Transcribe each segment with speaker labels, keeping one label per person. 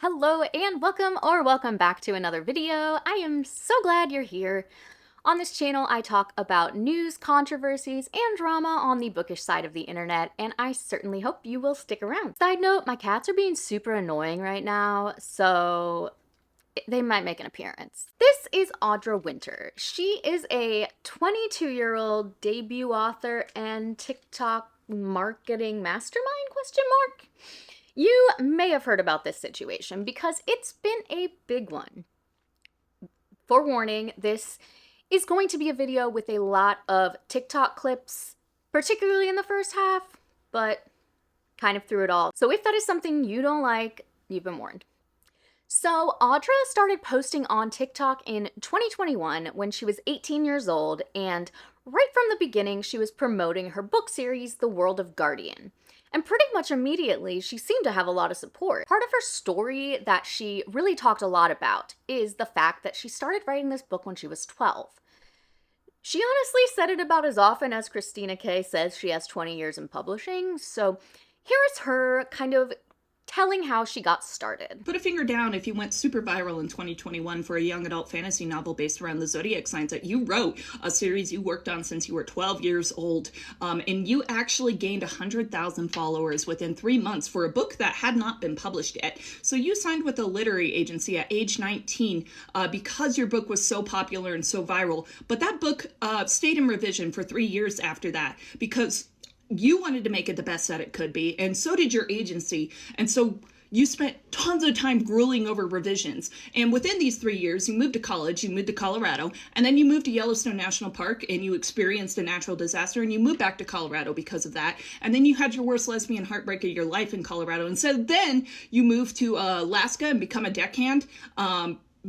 Speaker 1: Hello and welcome back to another video. I am so glad you're here. On this channel, I talk about news, controversies, and drama on the bookish side of the internet, and I certainly hope you will stick around. Side note, my cats are being super annoying right now, so they might make an appearance. This is Audra Winter. She is a 22-year-old debut author and TikTok marketing mastermind, ? You may have heard about this situation because it's been a big one. Forewarning, this is going to be a video with a lot of TikTok clips, particularly in the first half, but kind of through it all. So if that is something you don't like, you've been warned. So Audra started posting on TikTok in 2021 when she was 18 years old, and right from the beginning, she was promoting her book series, The World of Guardian. And pretty much immediately, she seemed to have a lot of support. Part of her story that she really talked a lot about is the fact that she started writing this book when she was 12. She honestly said it about as often as Christina K says she has 20 years in publishing, so here is her kind of telling how she got started.
Speaker 2: Put a finger down if you went super viral in 2021 for a young adult fantasy novel based around the zodiac signs that you wrote, a series you worked on since you were 12 years old, and you actually gained 100,000 followers within 3 months for a book that had not been published yet. So you signed with a literary agency at age 19 because your book was so popular and so viral, but that book stayed in revision for 3 years after that because you wanted to make it the best that it could be, and so did your agency, and so you spent tons of time grueling over revisions. And within these 3 years, you moved to college, you moved to Colorado, and then you moved to Yellowstone National Park, and you experienced a natural disaster, and you moved back to Colorado because of that. And then you had your worst lesbian heartbreak of your life in Colorado, and so then you moved to Alaska and become a deckhand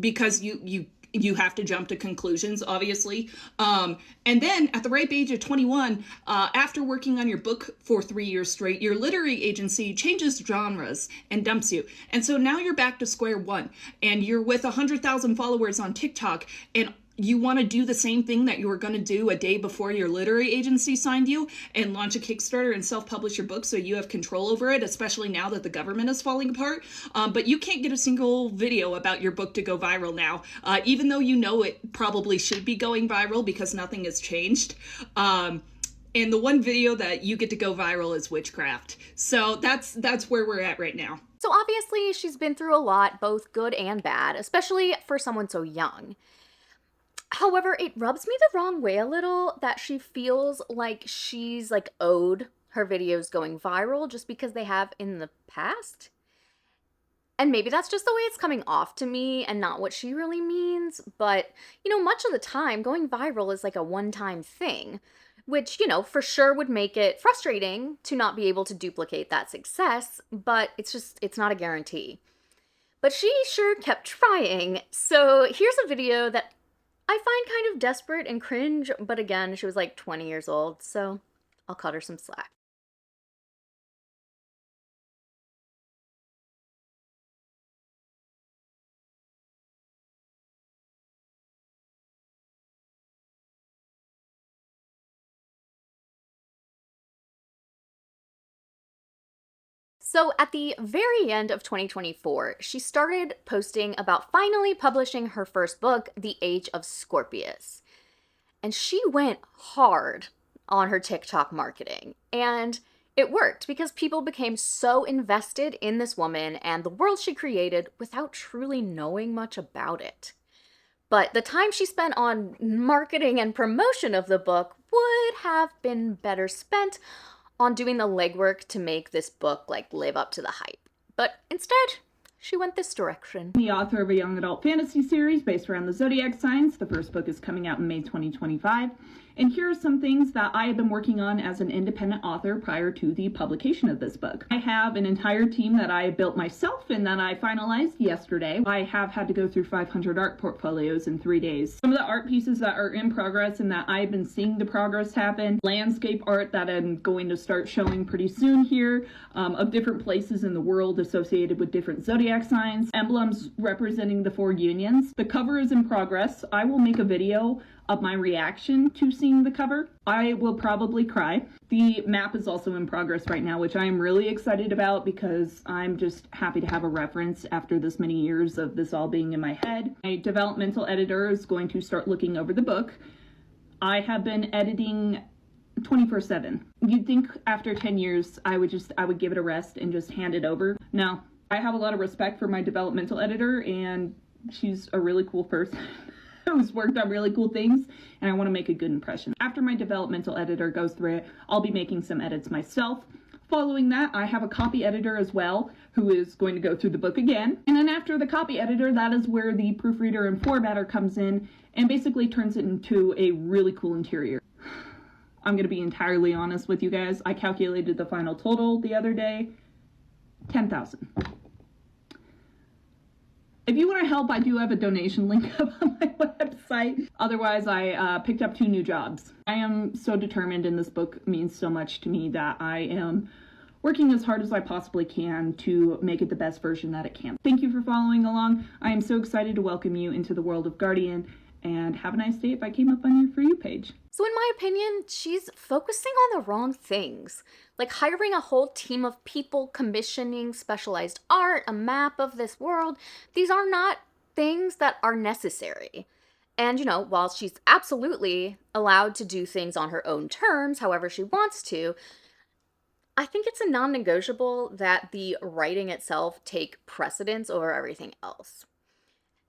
Speaker 2: because you have to jump to conclusions, obviously. And then at the ripe age of 21, after working on your book for 3 years straight, your literary agency changes genres and dumps you. And so now you're back to square one, and you're with 100,000 followers on TikTok, and you want to do the same thing that you were going to do a day before your literary agency signed you and launch a Kickstarter and self-publish your book so you have control over it, especially now that the government is falling apart. But you can't get a single video about your book to go viral now, even though you know it probably should be going viral because nothing has changed. And the one video that you get to go viral is witchcraft. So that's where we're at right now.
Speaker 1: So obviously she's been through a lot, both good and bad, especially for someone so young. However, it rubs me the wrong way a little that she feels like she's owed her videos going viral just because they have in the past. And maybe that's just the way it's coming off to me and not what she really means. But, much of the time going viral is like a one-time thing, which, for sure would make it frustrating to not be able to duplicate that success, but it's not a guarantee. But she sure kept trying. So here's a video that I find kind of desperate and cringe, but again, she was like 20 years old, so I'll cut her some slack. So at the very end of 2024, she started posting about finally publishing her first book, The Age of Scorpius. And she went hard on her TikTok marketing. And it worked because people became so invested in this woman and the world she created without truly knowing much about it. But the time she spent on marketing and promotion of the book would have been better spent on doing the legwork to make this book live up to the hype. But instead, she went this direction.
Speaker 2: The author of a young adult fantasy series based around the zodiac signs. The first book is coming out in May 2025. And here are some things that I have been working on as an independent author prior to the publication of this book. I have an entire team that I built myself and that I finalized yesterday. I have had to go through 500 art portfolios in 3 days. Some of the art pieces that are in progress and that I've been seeing the progress happen, landscape art that I'm going to start showing pretty soon here, of different places in the world associated with different zodiac signs, emblems representing the 4 unions. The cover is in progress. I will make a video of my reaction to seeing the cover. I will probably cry. The map is also in progress right now, which I am really excited about because I'm just happy to have a reference after this many years of this all being in my head. My developmental editor is going to start looking over the book. I have been editing 24/7. You'd think after 10 years I would give it a rest and just hand it over. No, I have a lot of respect for my developmental editor, and she's a really cool person who's worked on really cool things, and I want to make a good impression. After my developmental editor goes through it, I'll be making some edits myself. Following that, I have a copy editor as well who is going to go through the book again. And then after the copy editor, that is where the proofreader and formatter comes in and basically turns it into a really cool interior. I'm going to be entirely honest with you guys. I calculated the final total the other day, $10,000. If you want to help, I do have a donation link up on my website. Otherwise, I picked up 2 new jobs. I am so determined, and this book means so much to me that I am working as hard as I possibly can to make it the best version that it can. Thank you for following along. I am so excited to welcome you into the world of Guardian, and have a nice day if I came up on your For You page.
Speaker 1: So in my opinion, she's focusing on the wrong things. Like hiring a whole team of people, commissioning specialized art, a map of this world. These are not things that are necessary. And, while she's absolutely allowed to do things on her own terms, however she wants to, I think it's a non-negotiable that the writing itself take precedence over everything else.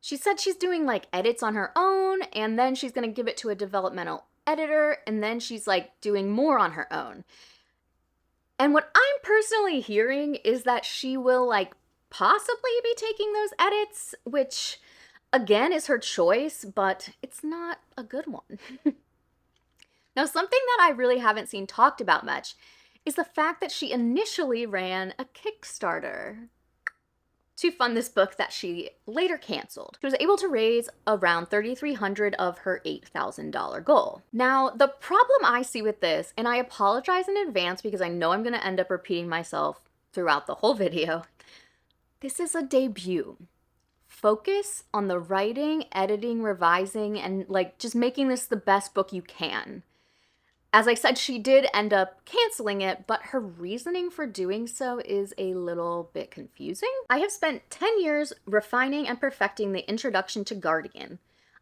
Speaker 1: She said she's doing edits on her own, and then she's going to give it to a developmental editor, and then she's doing more on her own. And what I'm personally hearing is that she will possibly be taking those edits, which again is her choice, but it's not a good one. Now, something that I really haven't seen talked about much is the fact that she initially ran a Kickstarter to fund this book that she later canceled. She was able to raise around $3,300 of her $8,000 goal. Now, the problem I see with this, and I apologize in advance because I know I'm gonna end up repeating myself throughout the whole video, this is a debut. Focus on the writing, editing, revising, and just making this the best book you can. As I said, she did end up canceling it, but her reasoning for doing so is a little bit confusing. I have spent 10 years refining and perfecting the introduction to Guardian.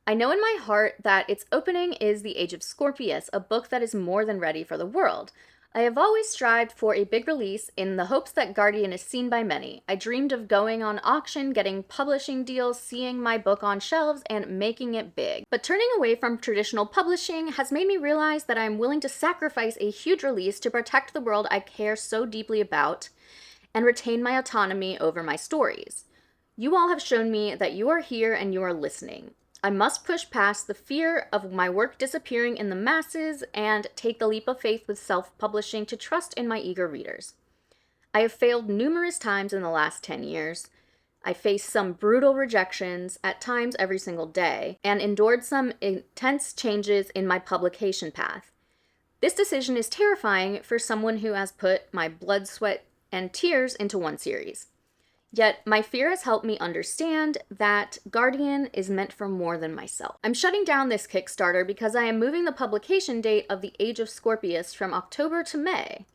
Speaker 1: I know in my heart that its opening is The Age of Scorpius, a book that is more than ready for the world. I have always strived for a big release in the hopes that Guardian is seen by many. I dreamed of going on auction, getting publishing deals, seeing my book on shelves, and making it big. But turning away from traditional publishing has made me realize that I am willing to sacrifice a huge release to protect the world I care so deeply about and retain my autonomy over my stories. You all have shown me that you are here and you are listening. I must push past the fear of my work disappearing in the masses and take the leap of faith with self-publishing to trust in my eager readers. I have failed numerous times in the last 10 years. I faced some brutal rejections, at times every single day, and endured some intense changes in my publication path. This decision is terrifying for someone who has put my blood, sweat, and tears into one series. Yet, my fear has helped me understand that Guardian is meant for more than myself. I'm shutting down this Kickstarter because I am moving the publication date of The Age of Scorpius from October to May.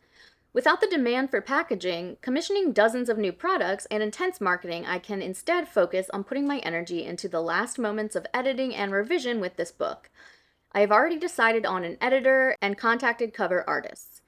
Speaker 1: Without the demand for packaging, commissioning dozens of new products, and intense marketing, I can instead focus on putting my energy into the last moments of editing and revision with this book. I have already decided on an editor and contacted cover artists.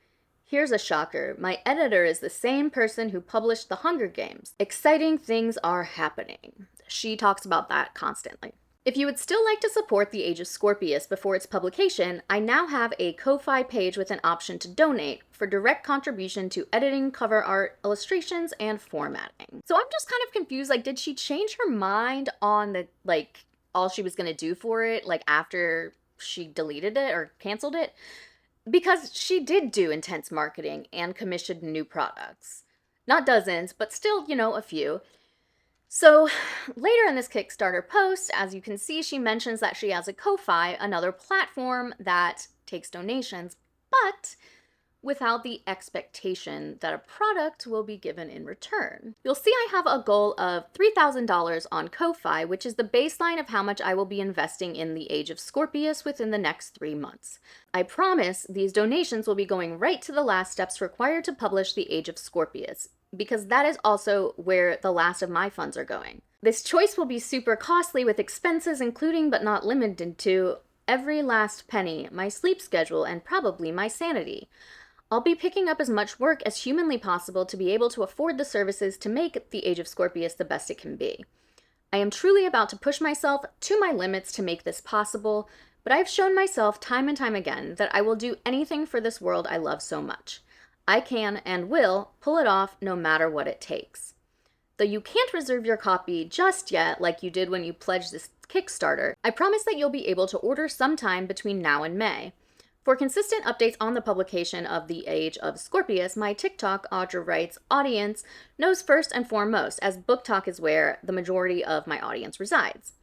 Speaker 1: Here's a shocker. My editor is the same person who published The Hunger Games. Exciting things are happening. She talks about that constantly. If you would still like to support The Age of Scorpius before its publication, I now have a Ko-Fi page with an option to donate for direct contribution to editing, cover art, illustrations, and formatting. So I'm just kind of confused, did she change her mind on the, all she was gonna do for it, after she deleted it or canceled it? Because she did do intense marketing and commissioned new products. Not dozens, but still, a few. So later in this Kickstarter post, as you can see, she mentions that she has a Ko-Fi, another platform that takes donations, but without the expectation that a product will be given in return. You'll see I have a goal of $3,000 on Ko-Fi, which is the baseline of how much I will be investing in the Age of Scorpius within the next 3 months. I promise these donations will be going right to the last steps required to publish the Age of Scorpius, because that is also where the last of my funds are going. This choice will be super costly with expenses including but not limited to every last penny, my sleep schedule, and probably my sanity. I'll be picking up as much work as humanly possible to be able to afford the services to make the Age of Scorpius the best it can be. I am truly about to push myself to my limits to make this possible, but I've shown myself time and time again that I will do anything for this world I love so much. I can and will pull it off no matter what it takes. Though you can't reserve your copy just yet like you did when you pledged this Kickstarter, I promise that you'll be able to order sometime between now and May. For consistent updates on the publication of The Age of Scorpius, my TikTok, Audra Writes audience knows first and foremost, as Book Talk is where the majority of my audience resides.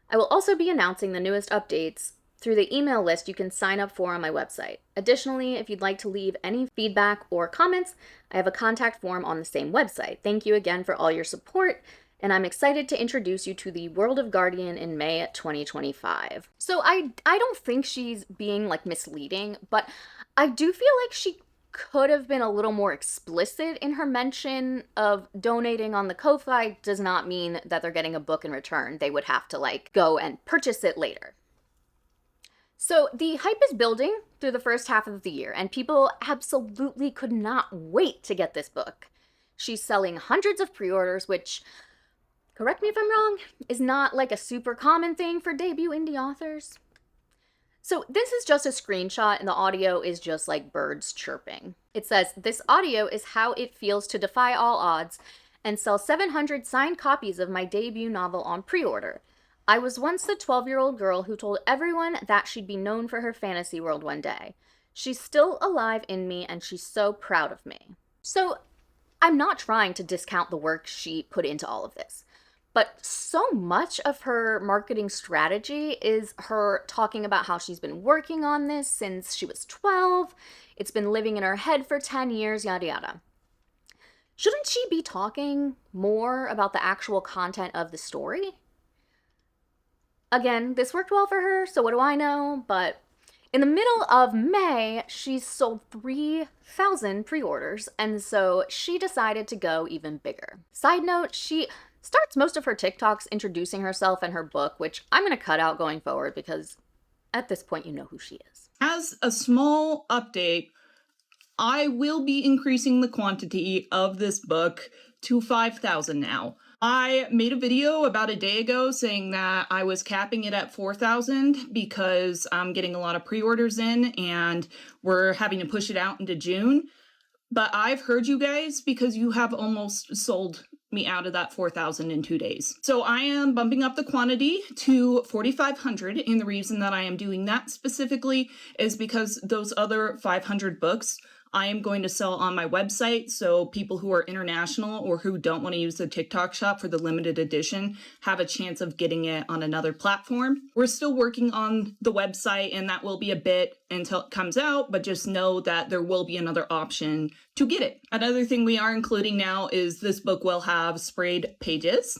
Speaker 1: I will also be announcing the newest updates through the email list you can sign up for on my website. Additionally, if you'd like to leave any feedback or comments, I have a contact form on the same website. Thank you again for all your support, and I'm excited to introduce you to the World of Guardian in May 2025. So I don't think she's being like misleading, but I do feel like she could have been a little more explicit in her mention of donating on the Ko-Fi. Does not mean that they're getting a book in return. They would have to like go and purchase it later. So the hype is building through the first half of the year, and people absolutely could not wait to get this book. She's selling hundreds of pre-orders, which, correct me if I'm wrong, is not like a super common thing for debut indie authors. So this is just a screenshot, and the audio is just like birds chirping. It says, "This audio is how it feels to defy all odds and sell 700 signed copies of my debut novel on pre-order. I was once the 12-year-old girl who told everyone that she'd be known for her fantasy world one day. She's still alive in me, and she's so proud of me." So I'm not trying to discount the work she put into all of this, but so much of her marketing strategy is her talking about how she's been working on this since she was 12, it's been living in her head for 10 years, yada yada. Shouldn't she be talking more about the actual content of the story? Again, this worked well for her, so what do I know? But in the middle of May, she's sold 3,000 pre-orders, and so she decided to go even bigger. Side note, she starts most of her TikToks introducing herself and her book, which I'm going to cut out going forward because at this point you know who she is.
Speaker 2: As a small update, I will be increasing the quantity of this book to 5,000 now. I made a video about a day ago saying that I was capping it at 4,000 because I'm getting a lot of pre-orders in and we're having to push it out into June. But I've heard you guys because you have almost sold me out of that 4,000 in 2 days. So I am bumping up the quantity to 4,500, and the reason that I am doing that specifically is because those other 500 books I am going to sell on my website, so people who are international or who don't want to use the TikTok shop for the limited edition have a chance of getting it on another platform. We're still working on the website, and that will be a bit until it comes out, but just know that there will be another option to get it. Another thing we are including now is this book will have sprayed pages,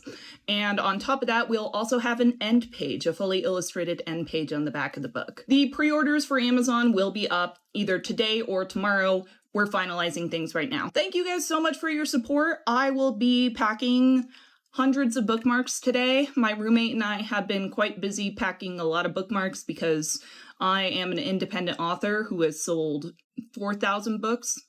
Speaker 2: and on top of that, we'll also have an end page, a fully illustrated end page on the back of the book. The pre-orders for Amazon will be up either today or tomorrow. We're finalizing things right now. Thank you guys so much for your support. I will be packing hundreds of bookmarks today. My roommate and I have been quite busy packing a lot of bookmarks because I am an independent author who has sold 4,000 books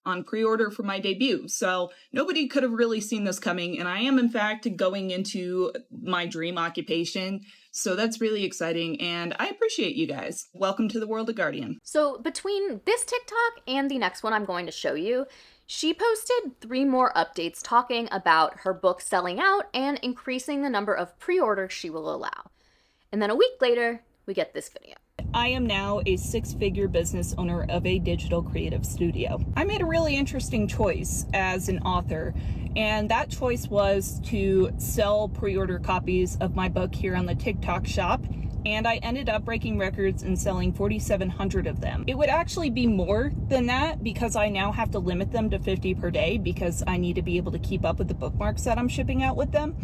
Speaker 2: on pre-order for my debut. So nobody could have really seen this coming, and I am in fact going into my dream occupation. So that's really exciting, and I appreciate you guys. Welcome to the World of Guardian.
Speaker 1: So between this TikTok and the next one I'm going to show you, she posted 3 more updates talking about her book selling out and increasing the number of pre-orders she will allow. And then a week later, we get this video.
Speaker 2: I am now a 6-figure business owner of a digital creative studio. I made a really interesting choice as an author, and that choice was to sell pre-order copies of my book here on the TikTok shop and I ended up breaking records and selling 4,700 of them. It would actually be more than that because I now have to limit them to 50 per day because I need to be able to keep up with the bookmarks that I'm shipping out with them.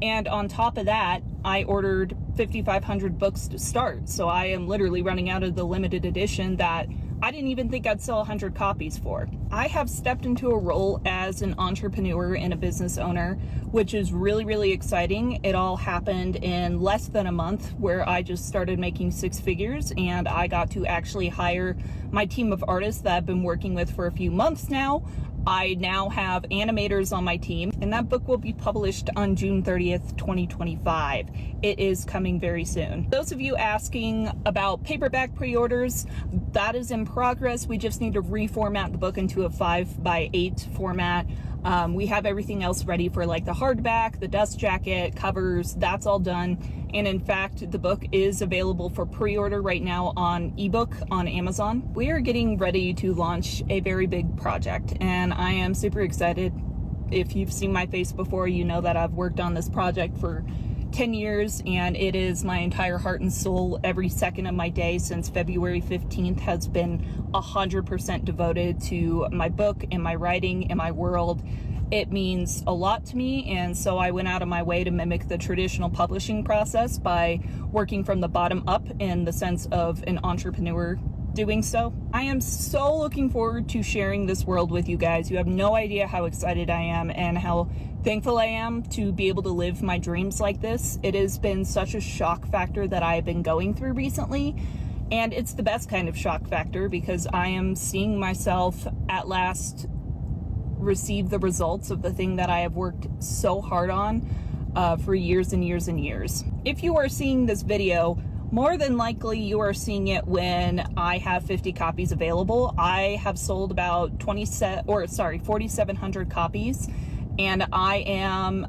Speaker 2: And on top of that, I ordered 5,500 books to start. So I am literally running out of the limited edition that I didn't even think I'd sell 100 copies for. I have stepped into a role as an entrepreneur and a business owner, which is really, really exciting. It all happened in less than a month where I just started making 6 figures and I got to actually hire my team of artists that I've been working with for a few months now. I now have animators on my team, and that book will be published on June 30th, 2025. It is coming very soon. Those of you asking about paperback pre-orders, that is in progress. We just need to reformat the book into a 5x8 format. We have everything else ready for like the hardback, the dust jacket, covers, that's all done. And in fact, the book is available for pre-order right now on ebook on Amazon. We are getting ready to launch a very big project, and I am super excited. If you've seen my face before, you know that I've worked on this project for 10 years, and it is my entire heart and soul. Every second of my day since February 15th has been 100% devoted to my book and my writing and my world. It means a lot to me, and so I went out of my way to mimic the traditional publishing process by working from the bottom up in the sense of an entrepreneur doing so. I am so looking forward to sharing this world with you guys. You have no idea how excited I am and how thankful I am to be able to live my dreams like this. It has been such a shock factor that I have been going through recently, and it's the best kind of shock factor because I am seeing myself at last receive the results of the thing that I have worked so hard on for years and years and years. If you are seeing this video, more than likely you are seeing it when I have 50 copies available. I have sold about 4,700 copies, and I am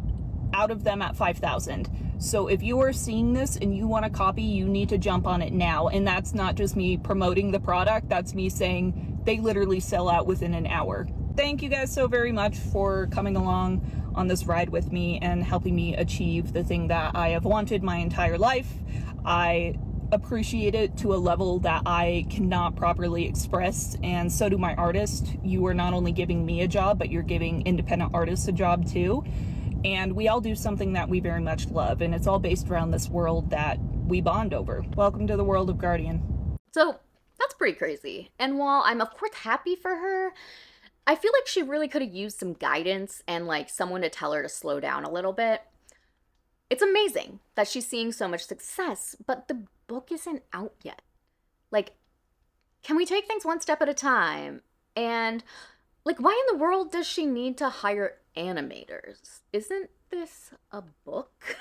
Speaker 2: out of them at 5,000. So if you are seeing this and you want a copy, you need to jump on it now. And that's not just me promoting the product, that's me saying they literally sell out within an hour. Thank you guys so very much for coming along on this ride with me and helping me achieve the thing that I have wanted my entire life. I appreciate it to a level that I cannot properly express, and so do my artists. You are not only giving me a job, but you're giving independent artists a job too. And we all do something that we very much love, and it's all based around this world that we bond over. Welcome to the world of Guardian.
Speaker 1: So that's pretty crazy. And while I'm of course happy for her, I feel like she really could have used some guidance and like someone to tell her to slow down a little bit. It's amazing that she's seeing so much success, but the book isn't out yet. Like, can we take things one step at a time? And like, why in the world does she need to hire animators? Isn't this a book?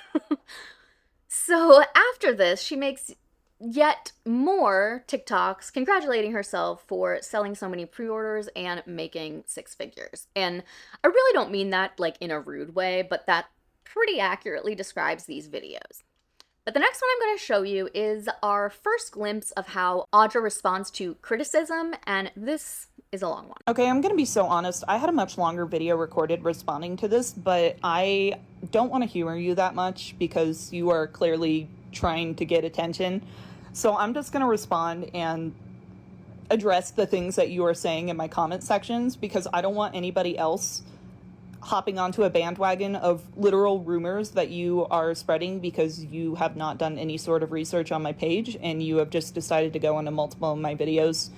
Speaker 1: So after this, she makes yet more TikToks congratulating herself for selling so many pre-orders and making 6 figures. And I really don't mean that like in a rude way, but that pretty accurately describes these videos. But the next one I'm going to show you is our first glimpse of how Audra responds to criticism, and this is a long one.
Speaker 2: Okay, I'm going to be so honest. I had a much longer video recorded responding to this, but I don't want to humor you that much because you are clearly trying to get attention. So I'm just going to respond and address the things that you are saying in my comment sections because I don't want anybody else hopping onto a bandwagon of literal rumors that you are spreading because you have not done any sort of research on my page and you have just decided to go into multiple of my videos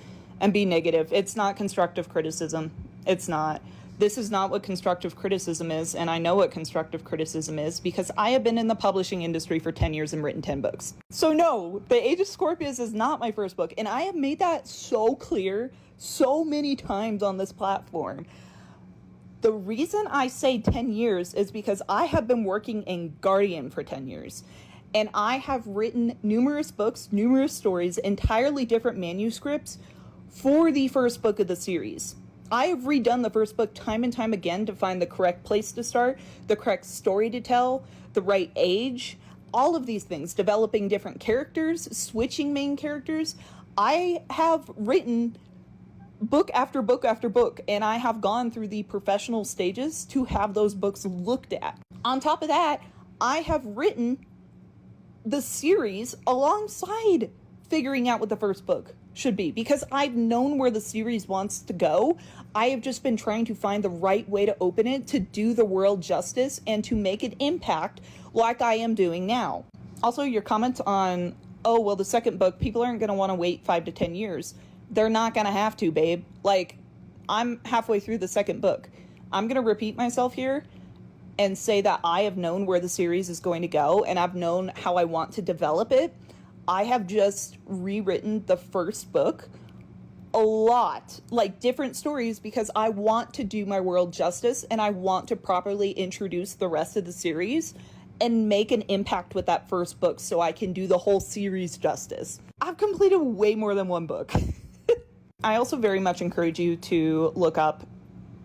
Speaker 2: and be negative. It's not constructive criticism. It's not. This is not what constructive criticism is, and I know what constructive criticism is because I have been in the publishing industry for 10 years and written 10 books. So no, The Age of Scorpius is not my first book, and I have made that so clear so many times on this platform. The reason I say 10 years is because I have been working in Guardian for 10 years. And I have written numerous books, numerous stories, entirely different manuscripts for the first book of the series. I have redone the first book time and time again to find the correct place to start, the correct story to tell, the right age, all of these things, developing different characters, switching main characters. I have written book after book after book, and I have gone through the professional stages to have those books looked at. On top of that, I have written
Speaker 3: the series alongside figuring out what the first book should be, because I've known where the series wants to go. I have just been trying to find the right way to open it, to do the world justice, and to make an impact like I am doing now. Also, your comment on, oh, well, the second book, people aren't going to want to wait 5 to 10 years. They're not going to have to, babe. Like, I'm halfway through the second book. I'm going to repeat myself here and say that I have known where the series is going to go, and I've known how I want to develop it. I have just rewritten the first book a lot, like different stories, because I want to do my world justice, and I want to properly introduce the rest of the series and make an impact with that first book so I can do the whole series justice. I've completed way more than one book. I also very much encourage you to look up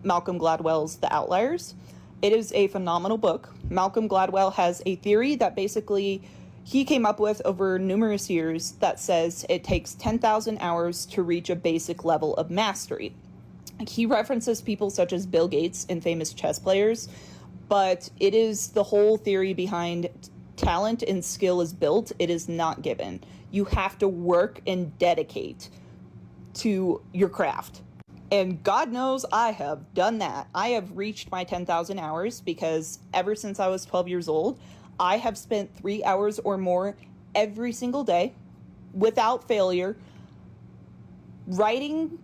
Speaker 3: Malcolm Gladwell's The Outliers. It is a phenomenal book. Malcolm Gladwell has a theory that basically he came up with over numerous years that says it takes 10,000 hours to reach a basic level of mastery. He references people such as Bill Gates and famous chess players, but it is the whole theory behind talent and skill is built, it is not given. You have to work and dedicate to your craft. And God knows I have done that. I have reached my 10,000 hours because ever since I was 12 years old, I have spent 3 hours or more every single day without failure writing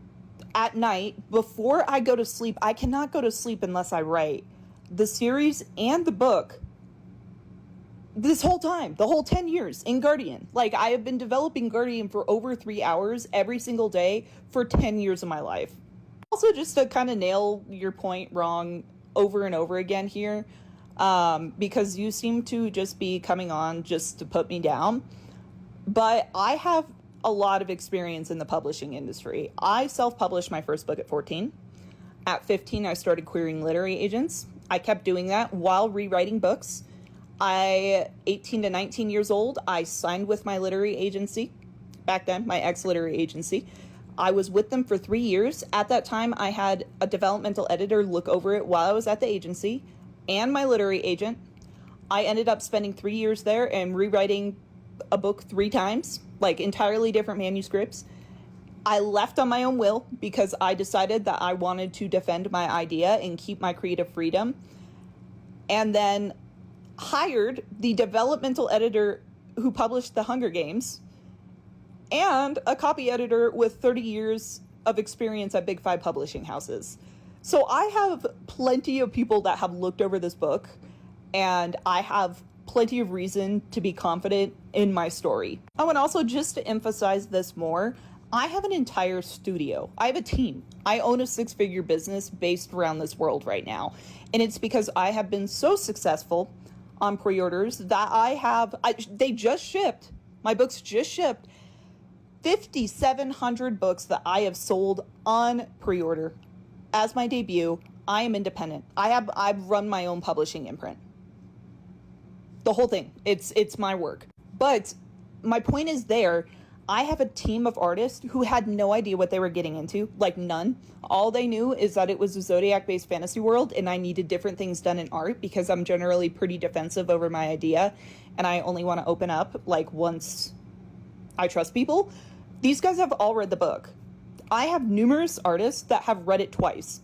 Speaker 3: at night before I go to sleep. I cannot go to sleep unless I write. The series and the book, this whole time, the whole 10 years in Guardian. Like, I have been developing Guardian for over 3 hours every single day for 10 years of my life. Also, just to kind of nail your point wrong over and over again here, because you seem to just be coming on just to put me down. But I have a lot of experience in the publishing industry. I self-published my first book at 14. At 15, I started querying literary agents. I kept doing that while rewriting books. 18 to 19 years old, I signed with my literary agency. Back then, my ex-literary agency. I was with them for 3 years. At that time, I had a developmental editor look over it while I was at the agency and my literary agent. I ended up spending 3 years there and rewriting a book 3 times, like entirely different manuscripts. I left on my own will because I decided that I wanted to defend my idea and keep my creative freedom. And then hired the developmental editor who published The Hunger Games and a copy editor with 30 years of experience at Big 5 publishing houses. So I have plenty of people that have looked over this book, and I have plenty of reason to be confident in my story. Oh, and also just to emphasize this more, I have an entire studio. I have a team. I own a 6-figure business based around this world right now. And it's because I have been so successful on pre-orders that they just shipped, my books just shipped, 5,700 books that I have sold on pre-order. As my debut, I am independent. I've run my own publishing imprint. The whole thing. It's my work. But my point is I have a team of artists who had no idea what they were getting into, like none. All they knew is that it was a Zodiac-based fantasy world, and I needed different things done in art because I'm generally pretty defensive over my idea, and I only want to open up like once I trust people. These guys have all read the book. I have numerous artists that have read it twice.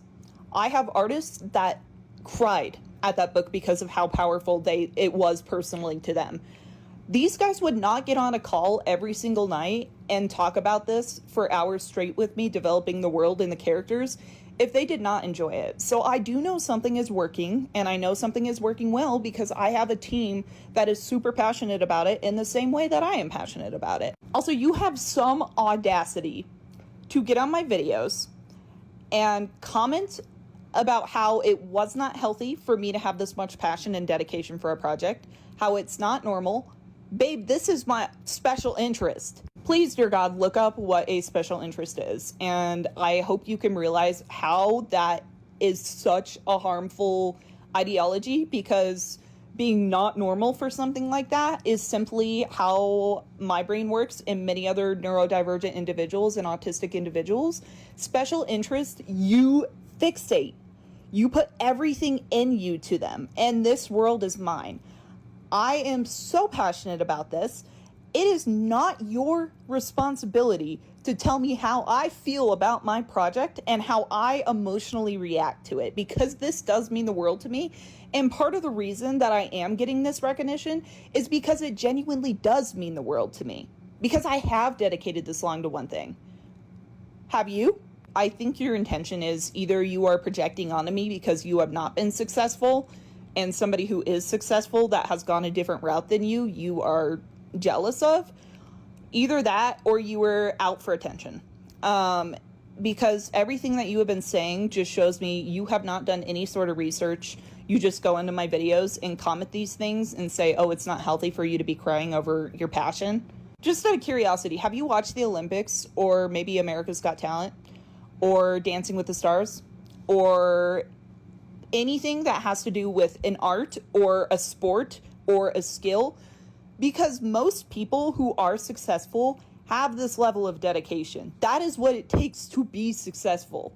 Speaker 3: I have artists that cried at that book because of how powerful it was personally to them. These guys would not get on a call every single night and talk about this for hours straight with me, developing the world and the characters, if they did not enjoy it. So I do know something is working, and I know something is working well because I have a team that is super passionate about it in the same way that I am passionate about it. Also, you have some audacity to get on my videos and comment about how it was not healthy for me to have this much passion and dedication for a project, how it's not normal. Babe, this is my special interest. Please, dear God, look up what a special interest is. And I hope you can realize how that is such a harmful ideology, because being not normal for something like that is simply how my brain works and many other neurodivergent individuals and autistic individuals. Special interest, you fixate. You put everything in you to them, and this world is mine. I am so passionate about this. It is not your responsibility to tell me how I feel about my project and how I emotionally react to it, because this does mean the world to me. And part of the reason that I am getting this recognition is because it genuinely does mean the world to me, because I have dedicated this long to one thing. Have you? I think your intention is either you are projecting onto me because you have not been successful, and somebody who is successful that has gone a different route than you are jealous of. Either that or you were out for attention. Because everything that you have been saying just shows me you have not done any sort of research. You just go into my videos and comment these things and say, oh, it's not healthy for you to be crying over your passion. Just out of curiosity, have you watched the Olympics or maybe America's Got Talent or Dancing with the Stars or anything that has to do with an art or a sport or a skill? Because most people who are successful have this level of dedication. That is what it takes to be successful.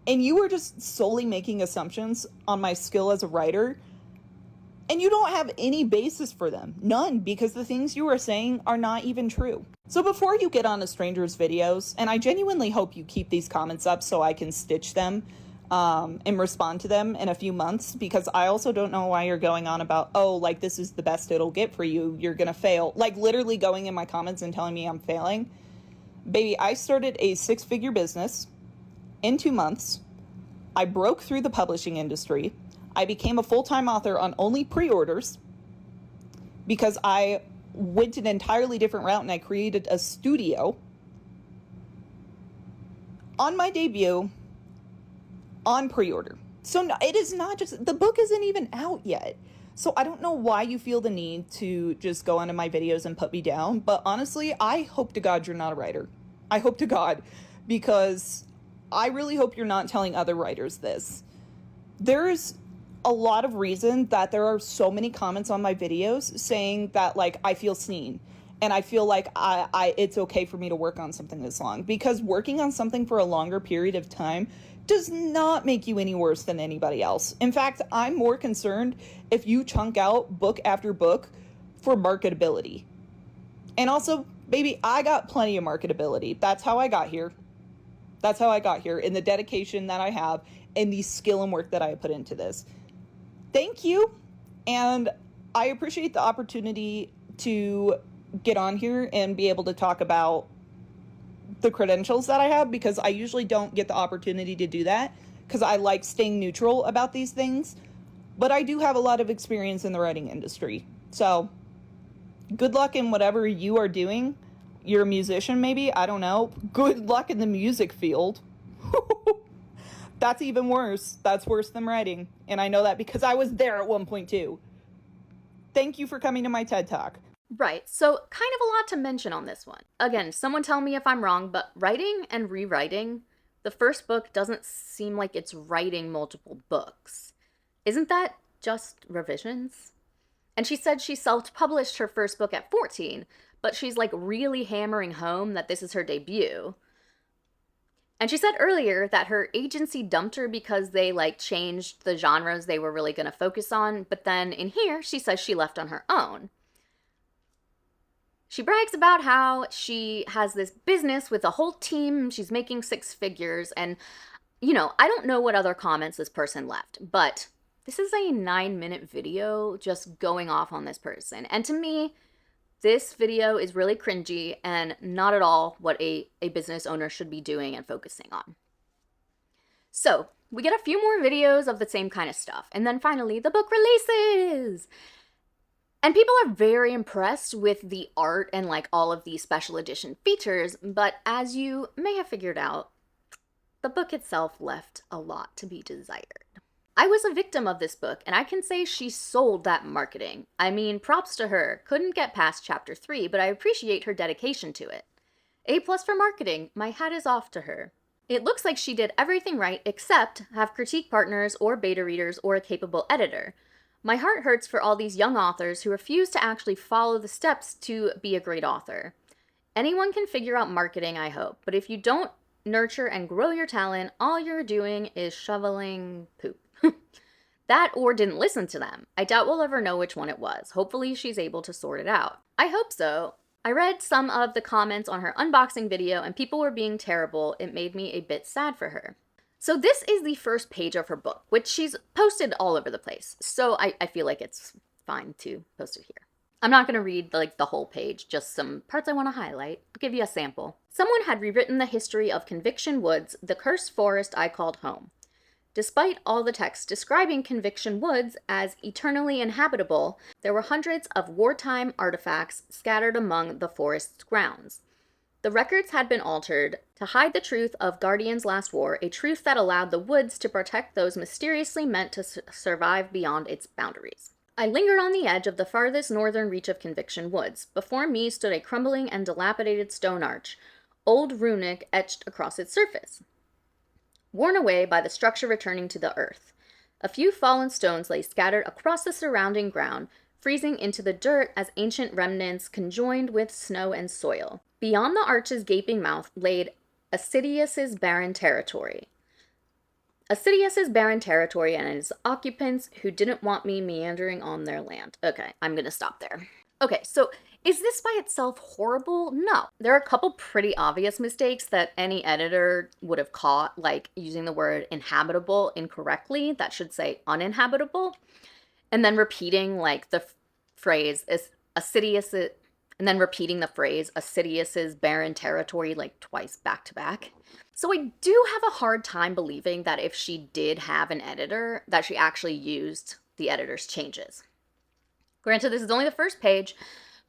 Speaker 3: And you are just solely making assumptions on my skill as a writer, and you don't have any basis for them. None, because the things you are saying are not even true. So before you get on a stranger's videos, and I genuinely hope you keep these comments up so I can stitch them and respond to them in a few months, because I also don't know why you're going on about, oh, like this is the best it'll get for you, you're gonna fail. Like literally going in my comments and telling me I'm failing. Baby, I started a 6-figure business in 2 months. I broke through the publishing industry. I became a full-time author on only pre-orders because I went an entirely different route and I created a studio. On my debut, on pre-order. So no, it is not just, the book isn't even out yet. So I don't know why you feel the need to just go onto my videos and put me down. But honestly, I hope to God you're not a writer. I hope to God, because I really hope you're not telling other writers this. There's a lot of reason that there are so many comments on my videos saying that like I feel seen and I feel like it's okay for me to work on something this long, because working on something for a longer period of time does not make you any worse than anybody else. In fact, I'm more concerned if you chunk out book after book for marketability. And also, baby, I got plenty of marketability. That's how I got here. That's how I got here, in the dedication that I have and the skill and work that I put into this. Thank you. And I appreciate the opportunity to get on here and be able to talk about the credentials that I have, because I usually don't get the opportunity to do that because I like staying neutral about these things. But I do have a lot of experience in the writing industry. So good luck in whatever you are doing. You're a musician, maybe? I don't know. Good luck in the music field. That's even worse. That's worse than writing. And I know that because I was there at one point too. Thank you for coming to my TED Talk.
Speaker 1: Right, so kind of a lot to mention on this one. Again, someone tell me if I'm wrong, but writing and rewriting, the first book doesn't seem like it's writing multiple books. Isn't that just revisions? And she said she self-published her first book at 14, but she's like really hammering home that this is her debut. And she said earlier that her agency dumped her because they like changed the genres they were really going to focus on, but then in here she says she left on her own. She brags about how she has this business with a whole team, she's making 6 figures, and, you know, I don't know what other comments this person left, but this is a 9-minute video just going off on this person. And to me, this video is really cringy and not at all what a business owner should be doing and focusing on. So, we get a few more videos of the same kind of stuff, and then finally, the book releases! And people are very impressed with the art and like all of these special edition features, but as you may have figured out, the book itself left a lot to be desired. I was a victim of this book, and I can say she sold that marketing. I mean, props to her. Couldn't get past chapter 3, but I appreciate her dedication to it. A+ for marketing. My hat is off to her. It looks like she did everything right except have critique partners or beta readers or a capable editor. My heart hurts for all these young authors who refuse to actually follow the steps to be a great author. Anyone can figure out marketing, I hope, but if you don't nurture and grow your talent, all you're doing is shoveling poop. That or didn't listen to them. I doubt we'll ever know which one it was. Hopefully she's able to sort it out. I hope so. I read some of the comments on her unboxing video and people were being terrible. It made me a bit sad for her. So this is the first page of her book, which she's posted all over the place. So I feel like it's fine to post it here. I'm not going to read the whole page, just some parts I want to highlight. I'll give you a sample. Someone had rewritten the history of Conviction Woods, the cursed forest I called home. Despite all the text describing Conviction Woods as eternally inhabitable, there were hundreds of wartime artifacts scattered among the forest's grounds. The records had been altered to hide the truth of Guardian's last war, a truth that allowed the woods to protect those mysteriously meant to survive beyond its boundaries. I lingered on the edge of the farthest northern reach of Conviction Woods. Before me stood a crumbling and dilapidated stone arch, old runic etched across its surface, worn away by the structure returning to the earth. A few fallen stones lay scattered across the surrounding ground, freezing into the dirt as ancient remnants conjoined with snow and soil. Beyond the arch's gaping mouth laid Assidius's barren territory. Assidius's barren territory and its occupants who didn't want me meandering on their land. Okay, I'm gonna stop there. Okay, so is this by itself horrible? No. There are a couple pretty obvious mistakes that any editor would have caught, like using the word inhabitable incorrectly. That should say uninhabitable. And then repeating the phrase Assidius, and then repeating the phrase Assidius's barren territory twice back to back. So I do have a hard time believing that if she did have an editor, that she actually used the editor's changes. Granted, this is only the first page,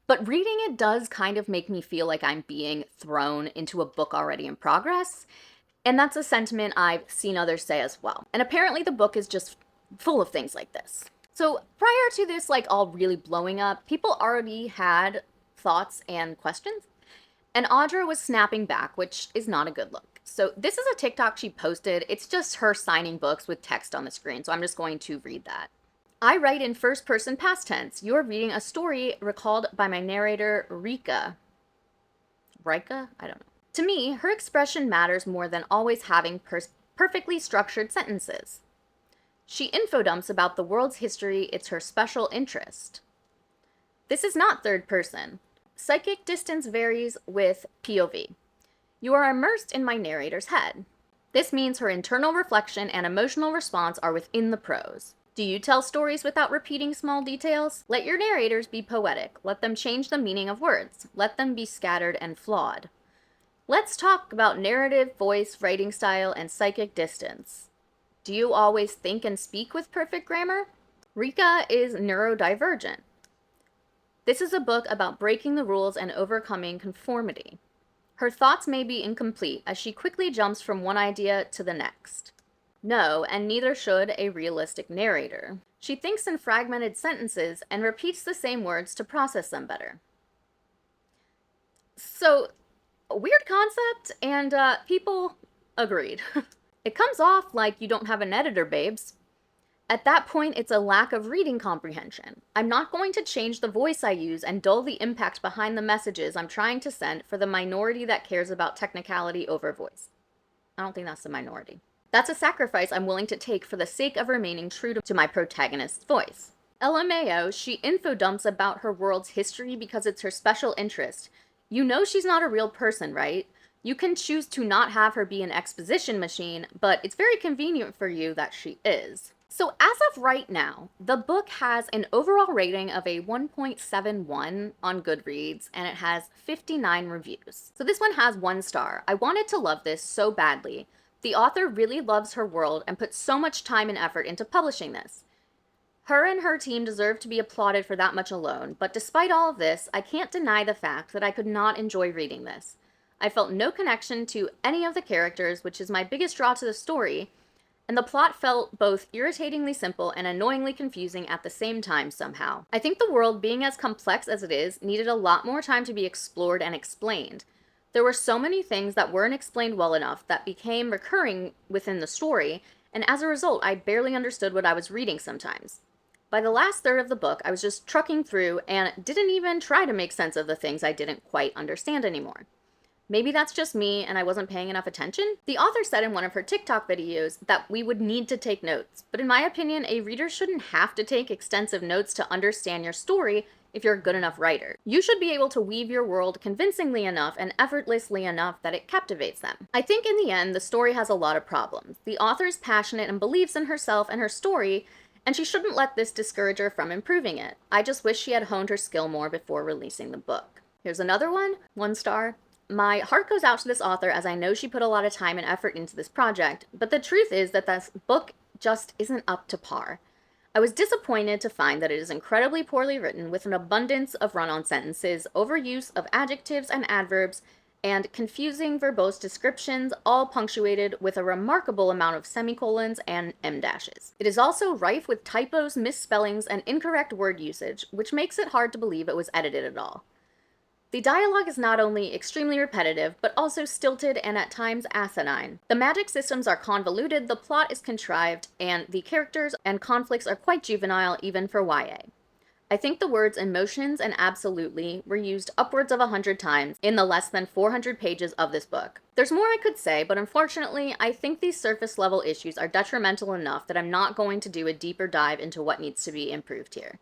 Speaker 1: but reading it does kind of make me feel like I'm being thrown into a book already in progress, and that's a sentiment I've seen others say as well. And apparently the book is just full of things like this. So prior to this all really blowing up, people already had thoughts and questions, and Audra was snapping back, which is not a good look. So this is a TikTok she posted. It's just her signing books with text on the screen, so I'm just going to read that. I write in first person past tense. You're reading a story recalled by my narrator, Rika. Rika? I don't know. To me, her expression matters more than always having perfectly structured sentences. She infodumps about the world's history. It's her special interest. This is not third person. Psychic distance varies with POV. You are immersed in my narrator's head. This means her internal reflection and emotional response are within the prose. Do you tell stories without repeating small details? Let your narrators be poetic. Let them change the meaning of words. Let them be scattered and flawed. Let's talk about narrative, voice, writing style, and psychic distance. Do you always think and speak with perfect grammar? Rika is neurodivergent. This is a book about breaking the rules and overcoming conformity. Her thoughts may be incomplete as she quickly jumps from one idea to the next. No, and neither should a realistic narrator. She thinks in fragmented sentences and repeats the same words to process them better. So, a weird concept, and people agreed. It comes off like you don't have an editor, babes. At that point, it's a lack of reading comprehension. I'm not going to change the voice I use and dull the impact behind the messages I'm trying to send for the minority that cares about technicality over voice. I don't think that's the minority. That's a sacrifice I'm willing to take for the sake of remaining true to my protagonist's voice. LMAO, she infodumps about her world's history because it's her special interest. You know she's not a real person, right? You can choose to not have her be an exposition machine, but it's very convenient for you that she is. So as of right now, the book has an overall rating of a 1.71 on Goodreads, and it has 59 reviews. So this one has 1 star. I wanted to love this so badly. The author really loves her world and put so much time and effort into publishing this. Her and her team deserve to be applauded for that much alone, but despite all of this, I can't deny the fact that I could not enjoy reading this. I felt no connection to any of the characters, which is my biggest draw to the story, and the plot felt both irritatingly simple and annoyingly confusing at the same time somehow. I think the world, being as complex as it is, needed a lot more time to be explored and explained. There were so many things that weren't explained well enough that became recurring within the story, and as a result, I barely understood what I was reading sometimes. By the last third of the book, I was just trucking through and didn't even try to make sense of the things I didn't quite understand anymore. Maybe that's just me and I wasn't paying enough attention. The author said in one of her TikTok videos that we would need to take notes, but in my opinion, a reader shouldn't have to take extensive notes to understand your story if you're a good enough writer. You should be able to weave your world convincingly enough and effortlessly enough that it captivates them. I think in the end, the story has a lot of problems. The author is passionate and believes in herself and her story, and she shouldn't let this discourage her from improving it. I just wish she had honed her skill more before releasing the book. Here's another one, 1 star. My heart goes out to this author as I know she put a lot of time and effort into this project, but the truth is that this book just isn't up to par. I was disappointed to find that it is incredibly poorly written with an abundance of run-on sentences, overuse of adjectives and adverbs, and confusing verbose descriptions, all punctuated with a remarkable amount of semicolons and em dashes. It is also rife with typos, misspellings, and incorrect word usage, which makes it hard to believe it was edited at all. The dialogue is not only extremely repetitive, but also stilted and at times asinine. The magic systems are convoluted, the plot is contrived, and the characters and conflicts are quite juvenile even for YA. I think the words emotions and absolutely were used upwards of 100 times in the less than 400 pages of this book. There's more I could say, but unfortunately, I think these surface level issues are detrimental enough that I'm not going to do a deeper dive into what needs to be improved here.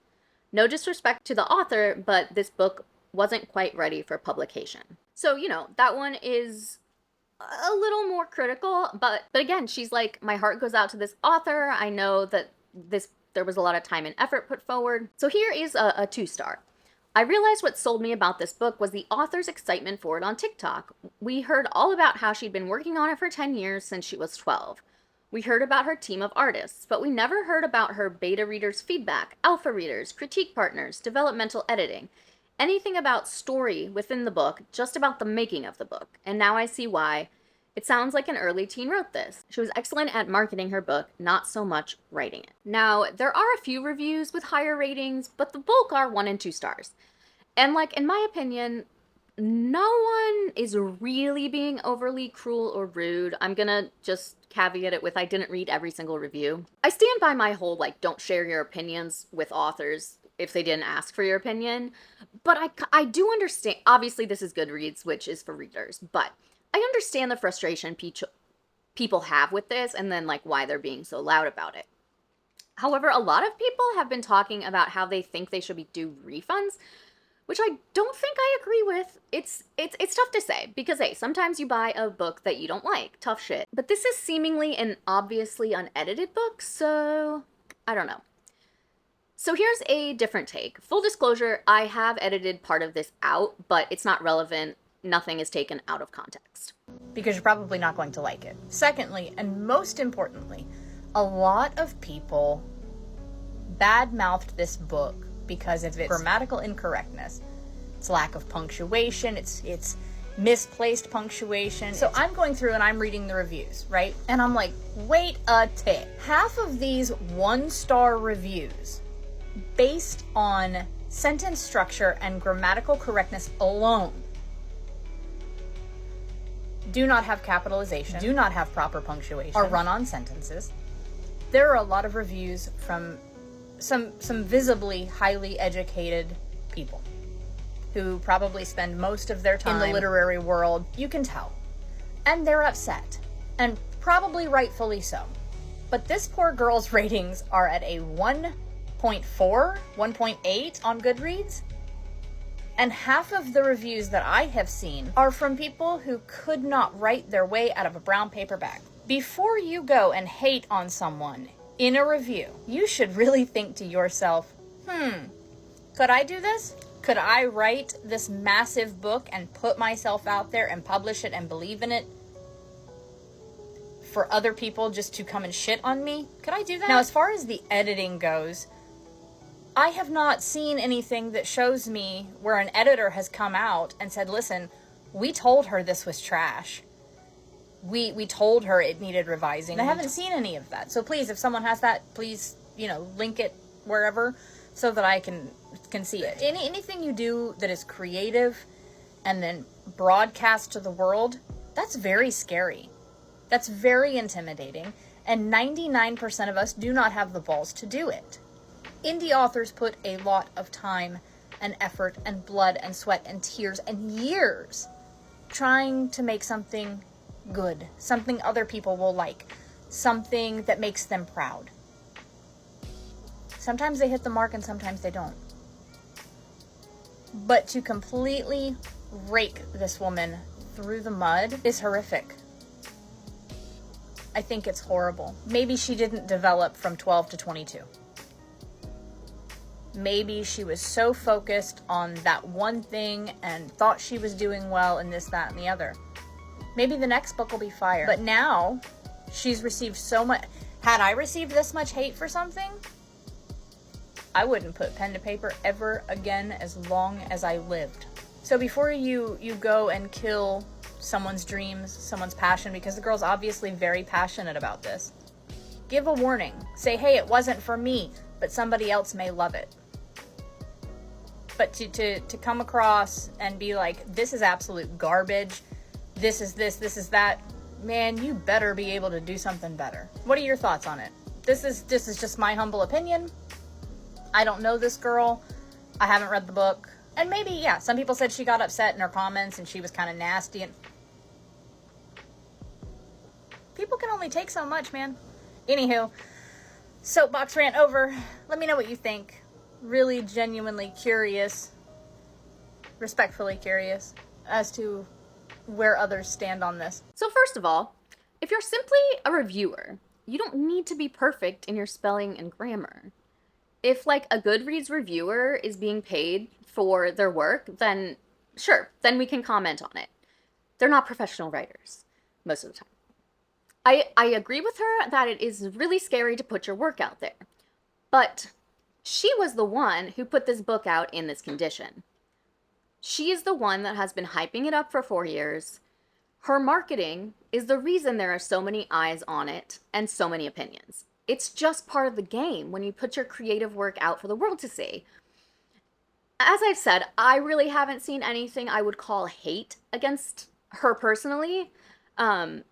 Speaker 1: No disrespect to the author, but this book wasn't quite ready for publication. So, that one is a little more critical, but again, she's like, my heart goes out to this author. I know that there was a lot of time and effort put forward. So here is a 2 star. I realized what sold me about this book was the author's excitement for it on TikTok. We heard all about how she'd been working on it for 10 years since she was 12. We heard about her team of artists, but we never heard about her beta readers' feedback, alpha readers, critique partners, developmental editing, anything about story within the book, just about the making of the book. And now I see why. It sounds like an early teen wrote this. She was excellent at marketing her book, not so much writing it. Now, there are a few reviews with higher ratings, but the bulk are 1 and 2 stars. And in my opinion, no one is really being overly cruel or rude. I'm gonna just caveat it with I didn't read every single review. I stand by my whole, don't share your opinions with authors if they didn't ask for your opinion. But I do understand, obviously this is Goodreads, which is for readers, but I understand the frustration people have with this and then why they're being so loud about it. However, a lot of people have been talking about how they think they should be due refunds, which I don't think I agree with. It's tough to say because, hey, sometimes you buy a book that you don't like. Tough shit. But this is seemingly an obviously unedited book, so I don't know. So here's a different take. Full disclosure, I have edited part of this out, but it's not relevant. Nothing is taken out of context.
Speaker 4: Because you're probably not going to like it. Secondly, and most importantly, a lot of people bad-mouthed this book because of its grammatical incorrectness. Its lack of punctuation, it's misplaced punctuation. So I'm going through and I'm reading the reviews, right? And I'm like, wait a tick. Half of these 1-star reviews, based on sentence structure and grammatical correctness alone, do not have capitalization, do not have proper punctuation, are run-on sentences. There are a lot of reviews from some visibly highly educated people who probably spend most of their time in the literary world. You can tell. And they're upset. And probably rightfully so. But this poor girl's ratings are at a 1.4, 1.8 on Goodreads. And half of the reviews that I have seen are from people who could not write their way out of a brown paper bag. Before you go and hate on someone in a review, you should really think to yourself, could I do this? Could I write this massive book and put myself out there and publish it and believe in it for other people just to come and shit on me? Could I do that? Now, as far as the editing goes, I have not seen anything that shows me where an editor has come out and said, listen, we told her this was trash. We told her it needed revising. I haven't seen any of that. So please, if someone has that, please, link it wherever so that I can see it. Anything you do that is creative and then broadcast to the world, that's very scary. That's very intimidating. And 99% of us do not have the balls to do it. Indie authors put a lot of time and effort and blood and sweat and tears and years trying to make something good, something other people will like, something that makes them proud. Sometimes they hit the mark and sometimes they don't. But to completely rake this woman through the mud is horrific. I think it's horrible. Maybe she didn't develop from 12 to 22. Maybe she was so focused on that one thing and thought she was doing well in this, that, and the other. Maybe the next book will be fire. But now, she's received so much. Had I received this much hate for something, I wouldn't put pen to paper ever again as long as I lived. So before you go and kill someone's dreams, someone's passion, because the girl's obviously very passionate about this, give a warning. Say, hey, it wasn't for me, but somebody else may love it. But to come across and be like, this is absolute garbage, this is this is that, man, you better be able to do something better. What are your thoughts on it? This is just my humble opinion. I don't know this girl. I haven't read the book. And maybe, yeah, some people said she got upset in her comments and she was kind of nasty. And people can only take so much, man. Anywho, soapbox rant over. Let me know what you think. Really genuinely curious, respectfully curious as to where others stand on this.
Speaker 1: So first of all, if you're simply a reviewer, you don't need to be perfect in your spelling and grammar. If like a Goodreads reviewer is being paid for their work, then sure, then we can comment on it. They're not professional writers most of the time. I agree with her that it is really scary to put your work out there, but she was the one who put this book out in this condition. She is the one that has been hyping it up for 4 years. Her marketing is the reason there are so many eyes on it and so many opinions. It's just part of the game when you put your creative work out for the world to see. As I've said, I really haven't seen anything I would call hate against her personally.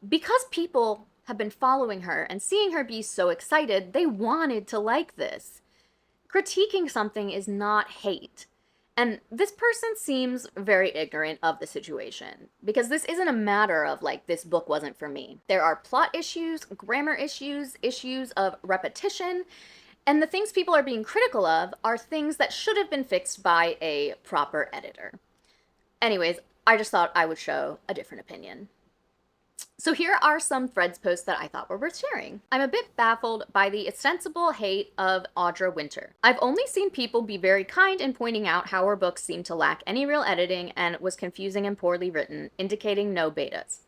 Speaker 1: Because people have been following her and seeing her be so excited, they wanted to like this. Critiquing something is not hate. And this person seems very ignorant of the situation, because this isn't a matter of like, this book wasn't for me. There are plot issues, grammar issues, issues of repetition, and the things people are being critical of are things that should have been fixed by a proper editor. Anyways, I just thought I would show a different opinion. So here are some threads posts that I thought were worth sharing. I'm a bit baffled by the ostensible hate of Audra Winter. I've only seen people be very kind in pointing out how her books seemed to lack any real editing and was confusing and poorly written, indicating no betas.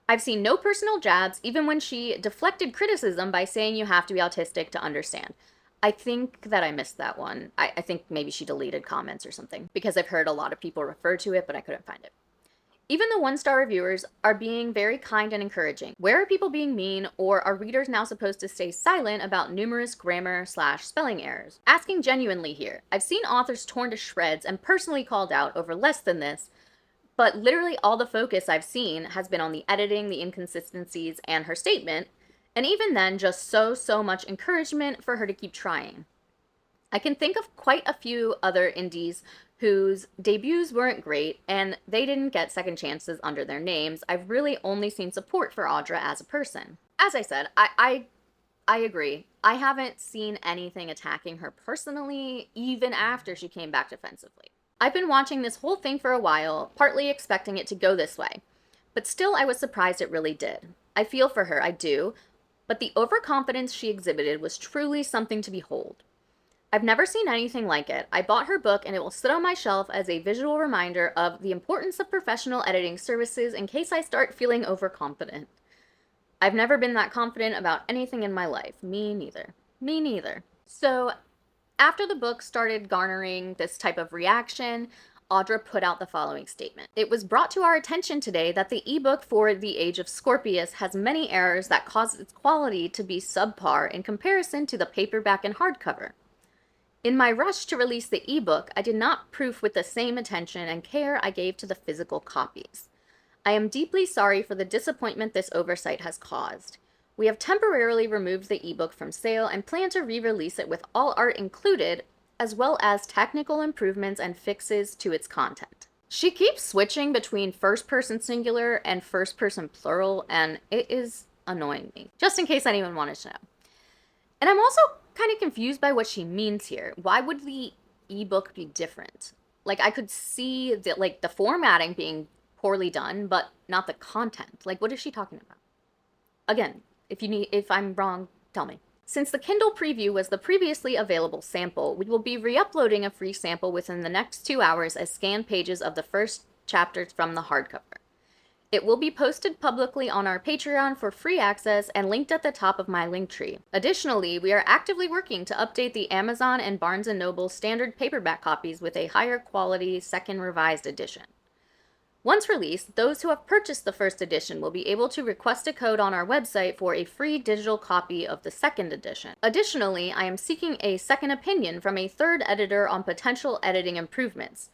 Speaker 1: I've seen no personal jabs, even when she deflected criticism by saying you have to be autistic to understand. I think that I missed that one. I think maybe she deleted comments or something, because I've heard a lot of people refer to it, but I couldn't find it. Even the one-star reviewers are being very kind and encouraging. Where are people being mean, or are readers now supposed to stay silent about numerous grammar/spelling errors? Asking genuinely here. I've seen authors torn to shreds and personally called out over less than this, but literally all the focus I've seen has been on the editing, the inconsistencies, and her statement, and even then just so much encouragement for her to keep trying. I can think of quite a few other indies whose debuts weren't great, and they didn't get second chances under their names. I've really only seen support for Audra as a person. As I said, I agree. I haven't seen anything attacking her personally, even after she came back defensively. I've been watching this whole thing for a while, partly expecting it to go this way, but still I was surprised it really did. I feel for her, I do, but the overconfidence she exhibited was truly something to behold. I've never seen anything like it. I bought her book and it will sit on my shelf as a visual reminder of the importance of professional editing services in case I start feeling overconfident. I've never been that confident about anything in my life. Me neither. Me neither. So, after the book started garnering this type of reaction, Audra put out the following statement. It was brought to our attention today that the ebook for The Age of Scorpius has many errors that cause its quality to be subpar in comparison to the paperback and hardcover. In my rush to release the ebook, I did not proof with the same attention and care I gave to the physical copies. I am deeply sorry for the disappointment this oversight has caused. We have temporarily removed the ebook from sale and plan to re-release it with all art included, as well as technical improvements and fixes to its content. She keeps switching between first person singular and first person plural, and it is annoying me, just in case anyone wanted to know. And I'm also kind of confused by what she means here. Why would the ebook be different? Like, I could see the formatting being poorly done, but not the content. Like, what is she talking about? Again, if I'm wrong, tell me. Since the Kindle preview was the previously available sample, we will be re-uploading a free sample within the next 2 hours as scanned pages of the first chapters from the hardcover. It will be posted publicly on our Patreon for free access and linked at the top of my Linktree. Additionally, we are actively working to update the Amazon and Barnes & Noble standard paperback copies with a higher quality second revised edition. Once released, those who have purchased the first edition will be able to request a code on our website for a free digital copy of the second edition. Additionally, I am seeking a second opinion from a third editor on potential editing improvements.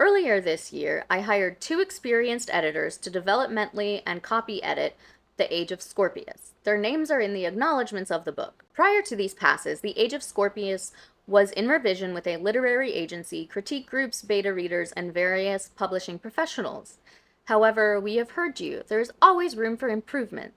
Speaker 1: Earlier this year, I hired 2 experienced editors to developmentally and copy edit The Age of Scorpius. Their names are in the acknowledgments of the book. Prior to these passes, The Age of Scorpius was in revision with a literary agency, critique groups, beta readers, and various publishing professionals. However, we have heard you. There is always room for improvement.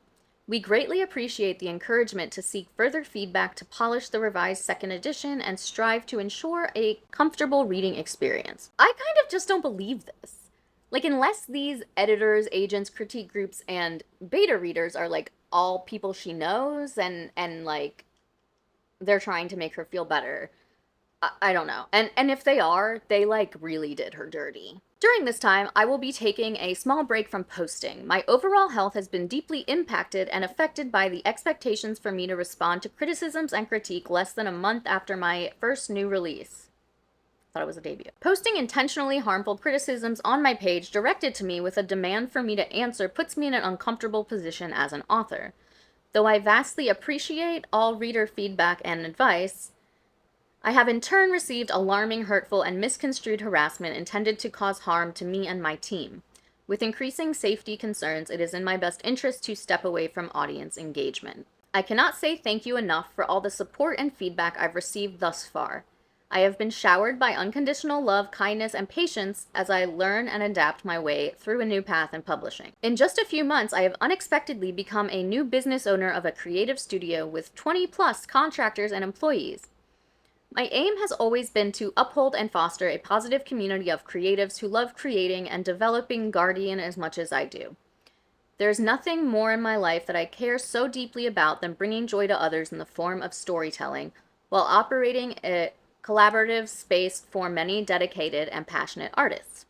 Speaker 1: We greatly appreciate the encouragement to seek further feedback to polish the revised second edition and strive to ensure a comfortable reading experience. I kind of just don't believe this. Like, unless these editors, agents, critique groups, and beta readers are, like, all people she knows and like, they're trying to make her feel better. I don't know. And if they are, they, like, really did her dirty. During this time, I will be taking a small break from posting. My overall health has been deeply impacted and affected by the expectations for me to respond to criticisms and critique less than a month after my first new release. Thought it was a debut. Posting intentionally harmful criticisms on my page directed to me with a demand for me to answer puts me in an uncomfortable position as an author. Though I vastly appreciate all reader feedback and advice, I have in turn received alarming, hurtful, and misconstrued harassment intended to cause harm to me and my team. With increasing safety concerns, it is in my best interest to step away from audience engagement. I cannot say thank you enough for all the support and feedback I've received thus far. I have been showered by unconditional love, kindness, and patience as I learn and adapt my way through a new path in publishing. In just a few months, I have unexpectedly become a new business owner of a creative studio with 20+ contractors and employees. My aim has always been to uphold and foster a positive community of creatives who love creating and developing Guardian as much as I do. There's nothing more in my life that I care so deeply about than bringing joy to others in the form of storytelling, while operating a collaborative space for many dedicated and passionate artists.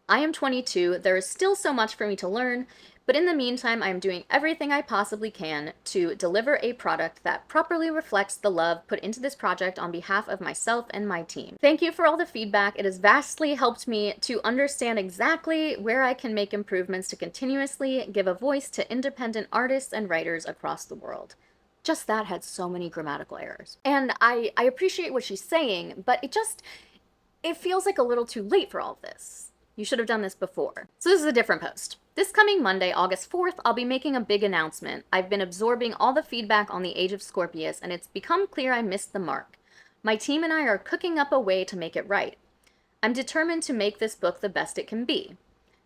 Speaker 1: I am 22, there is still so much for me to learn, but in the meantime, I am doing everything I possibly can to deliver a product that properly reflects the love put into this project on behalf of myself and my team. Thank you for all the feedback. It has vastly helped me to understand exactly where I can make improvements to continuously give a voice to independent artists and writers across the world. Just that had so many grammatical errors. And I appreciate what she's saying, but it feels like a little too late for all of this. You should have done this before. So this is a different post. This coming Monday, August 4th, I'll be making a big announcement. I've been absorbing all the feedback on the Age of Scorpius, and it's become clear I missed the mark. My team and I are cooking up a way to make it right. I'm determined to make this book the best it can be.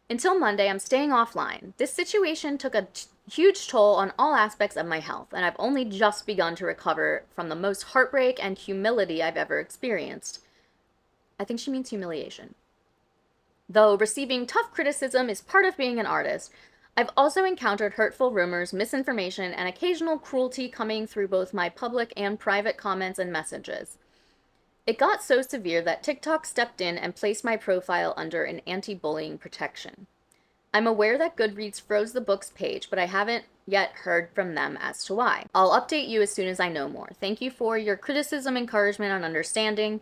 Speaker 1: Until Monday, I'm staying offline. This situation took a huge toll on all aspects of my health, and I've only just begun to recover from the most heartbreak and humility I've ever experienced. I think she means humiliation. Though receiving tough criticism is part of being an artist, I've also encountered hurtful rumors, misinformation, and occasional cruelty coming through both my public and private comments and messages. It got so severe that TikTok stepped in and placed my profile under an anti-bullying protection. I'm aware that Goodreads froze the book's page, but I haven't yet heard from them as to why. I'll update you as soon as I know more. Thank you for your criticism, encouragement, and understanding.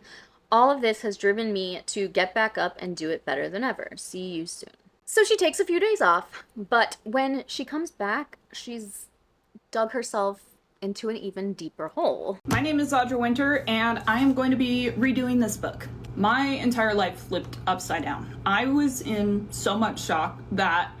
Speaker 1: All of this has driven me to get back up and do it better than ever. See you soon. So she takes a few days off, but when she comes back, she's dug herself into an even deeper hole.
Speaker 2: My name is Audra Winter, and I am going to be redoing this book. My entire life flipped upside down. I was in so much shock that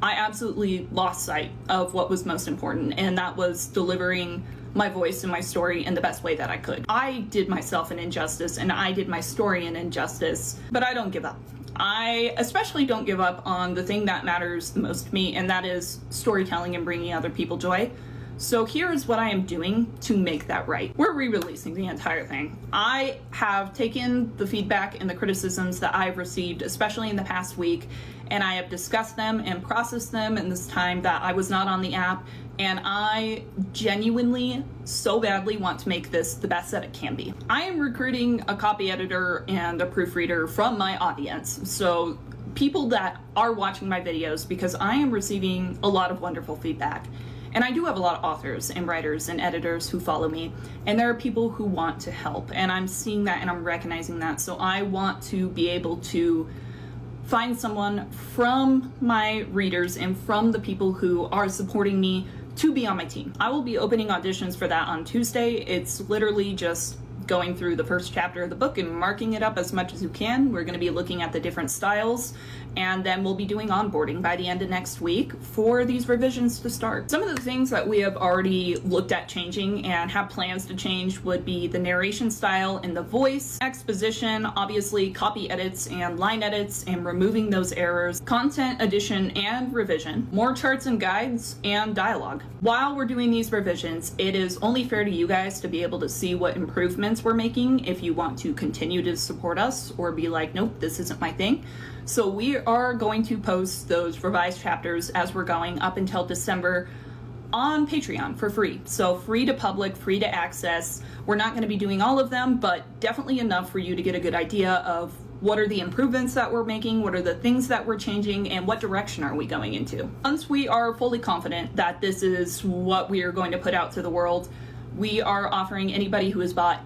Speaker 2: I absolutely lost sight of what was most important, and that was delivering my voice and my story in the best way that I could. I did myself an injustice and I did my story an injustice, but I don't give up. I especially don't give up on the thing that matters the most to me, and that is storytelling and bringing other people joy. So here is what I am doing to make that right. We're re-releasing the entire thing. I have taken the feedback and the criticisms that I've received, especially in the past week, and I have discussed them and processed them in this time that I was not on the app, and I genuinely so badly want to make this the best that it can be. I am recruiting a copy editor and a proofreader from my audience, so people that are watching my videos, because I am receiving a lot of wonderful feedback. And I do have a lot of authors and writers and editors who follow me, and there are people who want to help, and I'm seeing that and I'm recognizing that. So I want to be able to find someone from my readers and from the people who are supporting me to be on my team. I will be opening auditions for that on Tuesday. It's literally just going through the first chapter of the book and marking it up as much as you can. We're going to be looking at the different styles, and then we'll be doing onboarding by the end of next week for these revisions to start. Some of the things that we have already looked at changing and have plans to change would be the narration style and the voice, exposition, obviously copy edits and line edits and removing those errors, content addition and revision, more charts and guides, and dialogue. While we're doing these revisions, it is only fair to you guys to be able to see what improvements we're making if you want to continue to support us or be like, nope, this isn't my thing. So we are going to post those revised chapters as we're going up until December on Patreon for free. So free to public, free to access. We're not going to be doing all of them, but definitely enough for you to get a good idea of what are the improvements that we're making, what are the things that we're changing, and what direction are we going into. Once we are fully confident that this is what we are going to put out to the world, we are offering anybody who has bought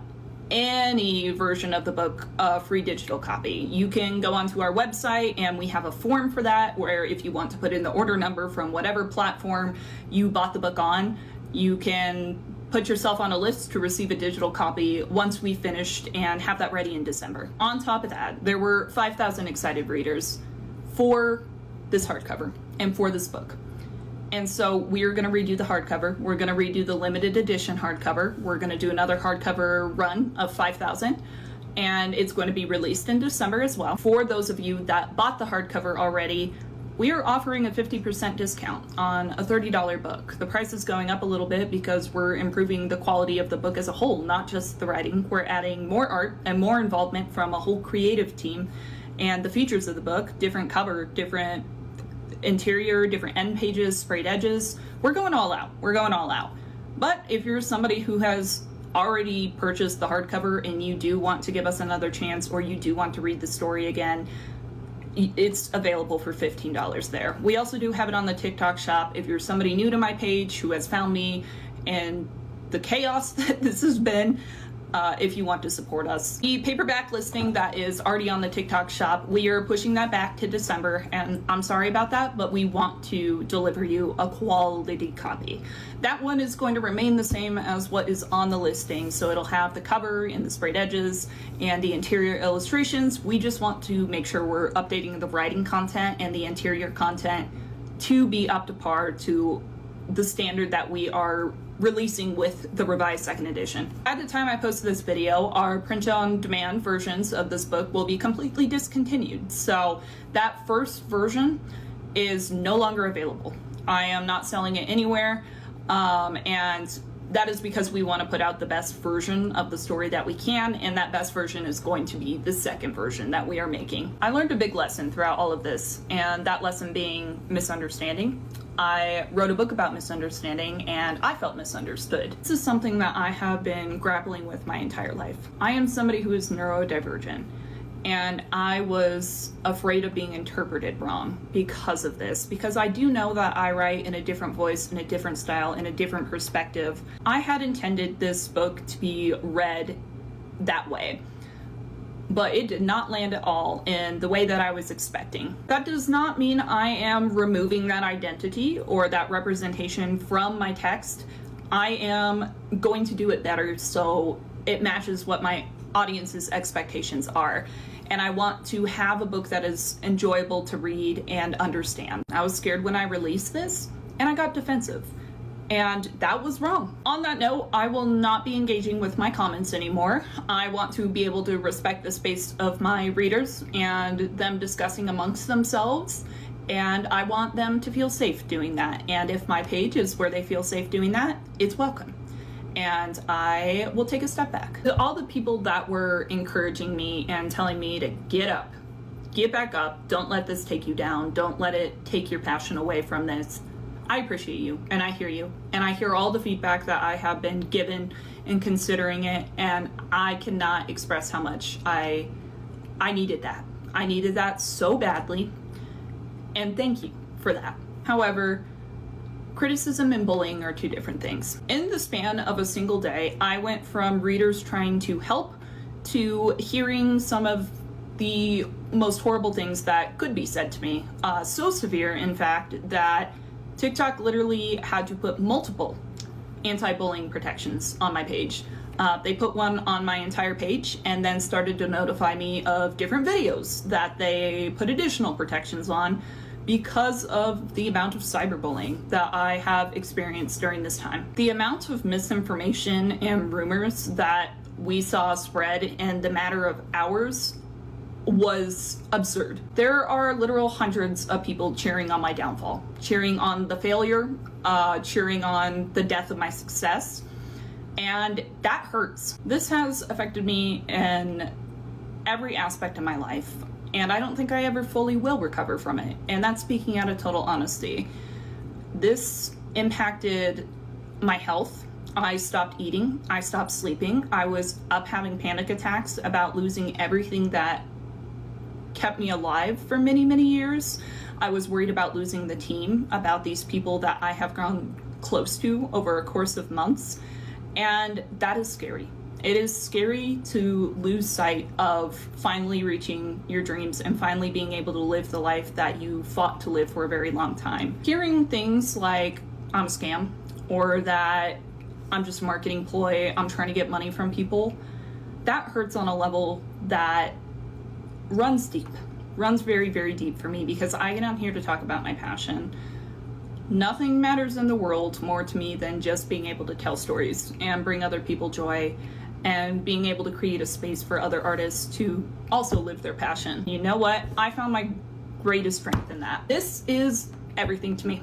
Speaker 2: any version of the book a free digital copy. You can go onto our website and we have a form for that, where if you want to put in the order number from whatever platform you bought the book on, you can put yourself on a list to receive a digital copy once we finished and have that ready in December. On top of that, there were 5,000 excited readers for this hardcover and for this book. And so we're going to redo the hardcover. We're going to redo the limited edition hardcover. We're going to do another hardcover run of 5,000, and it's going to be released in December as well. For those of you that bought the hardcover already, we are offering a 50% discount on a $30 book. The price is going up a little bit because we're improving the quality of the book as a whole, not just the writing. We're adding more art and more involvement from a whole creative team, and the features of the book, different cover, different interior, different end pages, sprayed edges. We're going all out. We're going all out. But if you're somebody who has already purchased the hardcover and you do want to give us another chance, or you do want to read the story again, it's available for $15 there. We also do have it on the TikTok shop. If you're somebody new to my page who has found me and the chaos that this has been, if you want to support us. The paperback listing that is already on the TikTok shop, we are pushing that back to December, and I'm sorry about that, but we want to deliver you a quality copy. That one is going to remain the same as what is on the listing, so it'll have the cover and the sprayed edges and the interior illustrations. We just want to make sure we're updating the writing content and the interior content to be up to par to the standard that we are releasing with the revised second edition. At the time I posted this video, our print-on-demand versions of this book will be completely discontinued. So that first version is no longer available. I am not selling it anywhere, and that is because we want to put out the best version of the story that we can, and that best version is going to be the second version that we are making. I learned a big lesson throughout all of this, and that lesson being misunderstanding. I wrote a book about misunderstanding, and I felt misunderstood. This is something that I have been grappling with my entire life. I am somebody who is neurodivergent, and I was afraid of being interpreted wrong because of this, because I do know that I write in a different voice, in a different style, in a different perspective. I had intended this book to be read that way, but it did not land at all in the way that I was expecting. That does not mean I am removing that identity or that representation from my text. I am going to do it better so it matches what my audience's expectations are. And I want to have a book that is enjoyable to read and understand. I was scared when I released this, and I got defensive. And that was wrong. On that note, I will not be engaging with my comments anymore. I want to be able to respect the space of my readers and them discussing amongst themselves. And I want them to feel safe doing that. And if my page is where they feel safe doing that, it's welcome. And I will take a step back. To all the people that were encouraging me and telling me to get up, get back up, don't let this take you down, don't let it take your passion away from this. I appreciate you, and I hear you, and I hear all the feedback that I have been given in considering it, and I cannot express how much I needed that. I needed that so badly, and thank you for that. However, criticism and bullying are two different things. In the span of a single day, I went from readers trying to help to hearing some of the most horrible things that could be said to me. So severe, in fact, that TikTok literally had to put multiple anti-bullying protections on my page. They put one on my entire page and then started to notify me of different videos that they put additional protections on because of the amount of cyberbullying that I have experienced during this time. The amount of misinformation and rumors that we saw spread in the matter of hours was absurd. There are literal hundreds of people cheering on my downfall, cheering on the failure, cheering on the death of my success, and that hurts. This has affected me in every aspect of my life, and I don't think I ever fully will recover from it, and that's speaking out of total honesty. This impacted my health. I stopped eating, I stopped sleeping, I was up having panic attacks about losing everything that kept me alive for many, many years. I was worried about losing the team, about these people that I have grown close to over a course of months, and that is scary. It is scary to lose sight of finally reaching your dreams and finally being able to live the life that you fought to live for a very long time. Hearing things like, I'm a scam, or that I'm just a marketing ploy, I'm trying to get money from people, that hurts on a level that runs deep, runs very, very deep for me, because I get on here to talk about my passion. Nothing matters in the world more to me than just being able to tell stories and bring other people joy and being able to create a space for other artists to also live their passion. You know what? I found my greatest strength in that. This is everything to me.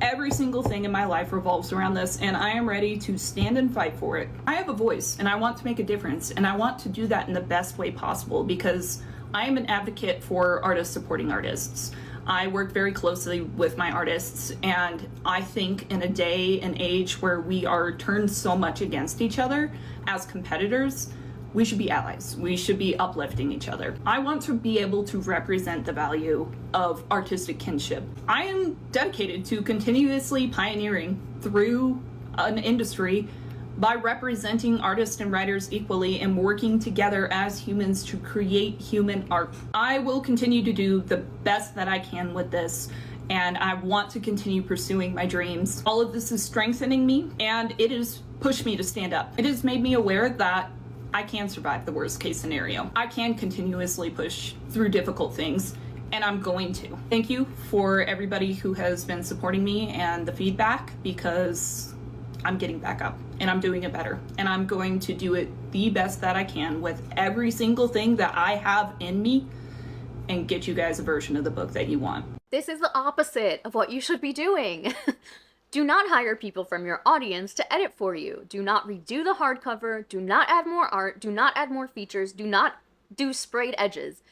Speaker 2: Every single thing in my life revolves around this, and I am ready to stand and fight for it. I have a voice, and I want to make a difference, and I want to do that in the best way possible, because I am an advocate for artists supporting artists. I work very closely with my artists, and I think in a day and age where we are turned so much against each other as competitors, we should be allies. We should be uplifting each other. I want to be able to represent the value of artistic kinship. I am dedicated to continuously pioneering through an industry by representing artists and writers equally and working together as humans to create human art. I will continue to do the best that I can with this, and I want to continue pursuing my dreams. All of this is strengthening me, and it has pushed me to stand up. It has made me aware that I can survive the worst case scenario. I can continuously push through difficult things, and I'm going to. Thank you for everybody who has been supporting me and the feedback, because I'm getting back up and I'm doing it better, and I'm going to do it the best that I can with every single thing that I have in me and get you guys a version of the book that you want.
Speaker 1: This is the opposite of what you should be doing. Do not hire people from your audience to edit for you. Do not redo the hardcover. Do not add more art. Do not add more features. Do not do sprayed edges.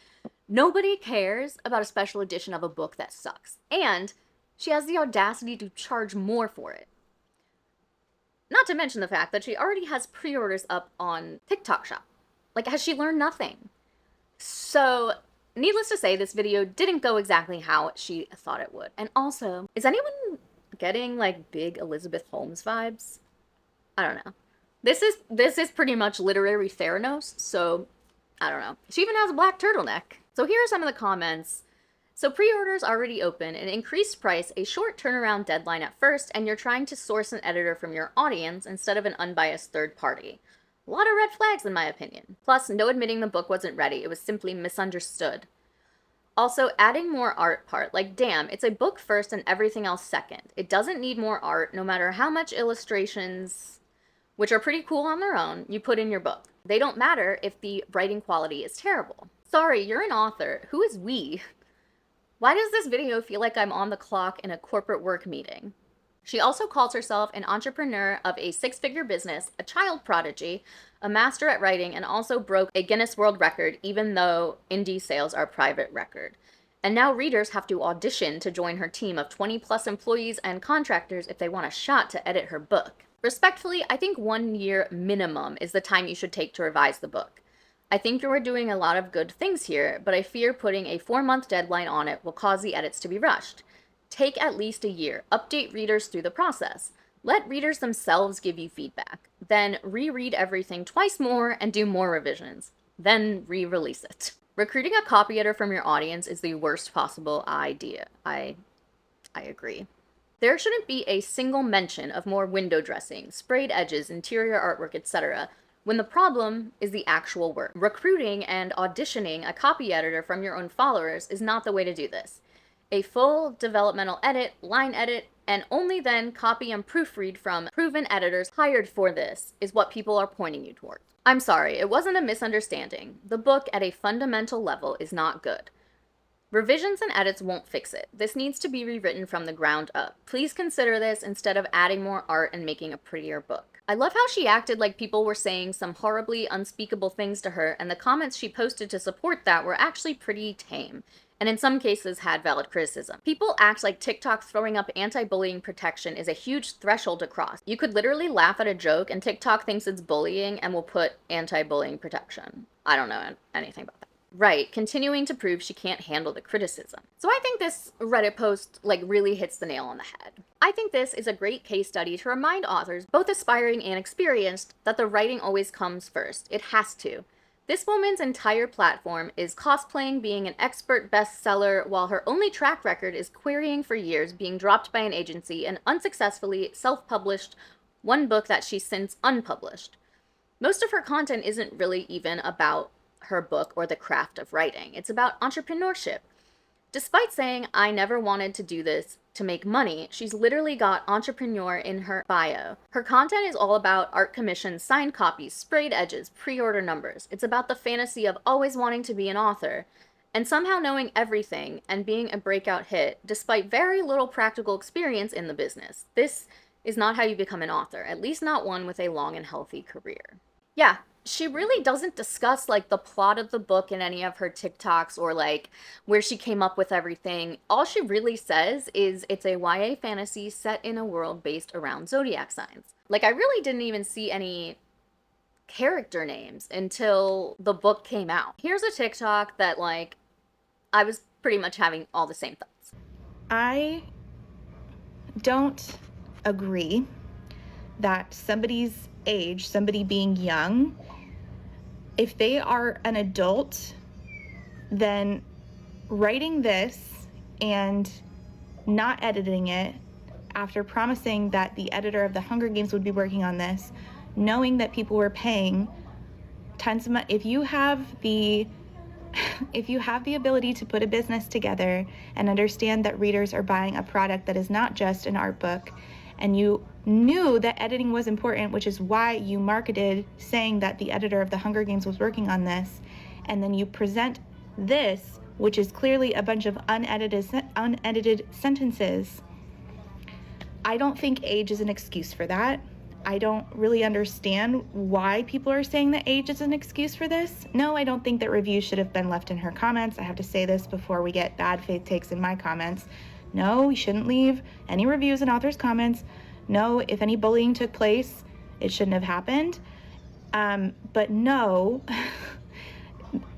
Speaker 1: Nobody cares about a special edition of a book that sucks. And she has the audacity to charge more for it. Not to mention the fact that she already has pre-orders up on TikTok Shop. Like, has she learned nothing? So, needless to say, this video didn't go exactly how she thought it would. And also, is anyone getting, like, big Elizabeth Holmes vibes? I don't know. This is pretty much literary Theranos, so I don't know. She even has a black turtleneck. So here are some of the comments. So pre-orders already open, an increased price, a short turnaround deadline at first, and you're trying to source an editor from your audience instead of an unbiased third party. A lot of red flags in my opinion. Plus, no admitting the book wasn't ready, it was simply misunderstood. Also, adding more art part, like damn, it's a book first and everything else second. It doesn't need more art, no matter how much illustrations, which are pretty cool on their own, you put in your book. They don't matter if the writing quality is terrible. Sorry, you're an author. Who is we? Why does this video feel like I'm on the clock in a corporate work meeting? She also calls herself an entrepreneur of a 6-figure business, a child prodigy, a master at writing, and also broke a Guinness World Record, even though indie sales are private record. And now readers have to audition to join her team of 20+ employees and contractors if they want a shot to edit her book. Respectfully, I think 1 year minimum is the time you should take to revise the book. I think you are doing a lot of good things here, but I fear putting a 4-month deadline on it will cause the edits to be rushed. Take at least a year. Update readers through the process. Let readers themselves give you feedback. Then reread everything twice more and do more revisions. Then re-release it. Recruiting a copy editor from your audience is the worst possible idea. I agree. There shouldn't be a single mention of more window dressing, sprayed edges, interior artwork, etc., when the problem is the actual work. Recruiting and auditioning a copy editor from your own followers is not the way to do this. A full developmental edit, line edit, and only then copy and proofread from proven editors hired for this is what people are pointing you towards. I'm sorry, it wasn't a misunderstanding. The book at a fundamental level is not good. Revisions and edits won't fix it. This needs to be rewritten from the ground up. Please consider this instead of adding more art and making a prettier book. I love how she acted like people were saying some horribly unspeakable things to her, and the comments she posted to support that were actually pretty tame, and in some cases had valid criticism. People act like TikTok throwing up anti-bullying protection is a huge threshold to cross. You could literally laugh at a joke and TikTok thinks it's bullying and will put anti-bullying protection. I don't know anything about that. Right, continuing to prove she can't handle the criticism. So I think this Reddit post really hits the nail on the head. I think this is a great case study to remind authors, both aspiring and experienced, that the writing always comes first. It has to. This woman's entire platform is cosplaying being an expert bestseller while her only track record is querying for years, being dropped by an agency, and unsuccessfully self-published one book that she's since unpublished. Most of her content isn't really even about her book or the craft of writing. It's about entrepreneurship. Despite saying, I never wanted to do this to make money, she's literally got entrepreneur in her bio. Her content is all about art commissions, signed copies, sprayed edges, pre-order numbers. It's about the fantasy of always wanting to be an author, and somehow knowing everything and being a breakout hit, despite very little practical experience in the business. This is not how you become an author, at least not one with a long and healthy career. Yeah, she really doesn't discuss the plot of the book in any of her TikToks or where she came up with everything. All she really says is it's a YA fantasy set in a world based around zodiac signs. I really didn't even see any character names until the book came out. Here's a TikTok that I was pretty much having all the same thoughts.
Speaker 5: I don't agree that somebody's age, somebody being young, if they are an adult, then writing this and not editing it after promising that the editor of the Hunger Games would be working on this, knowing that people were paying tons of money, if you have the ability to put a business together and understand that readers are buying a product that is not just an art book, and you knew that editing was important, which is why you marketed saying that the editor of the Hunger Games was working on this, and then you present this, which is clearly a bunch of unedited sentences. I don't think age is an excuse for that. I don't really understand why people are saying that age is an excuse for this. No, I don't think that reviews should have been left in her comments. I have to say this before we get bad faith takes in my comments. No, you shouldn't leave any reviews in authors' comments. No, if any bullying took place, it shouldn't have happened. But no,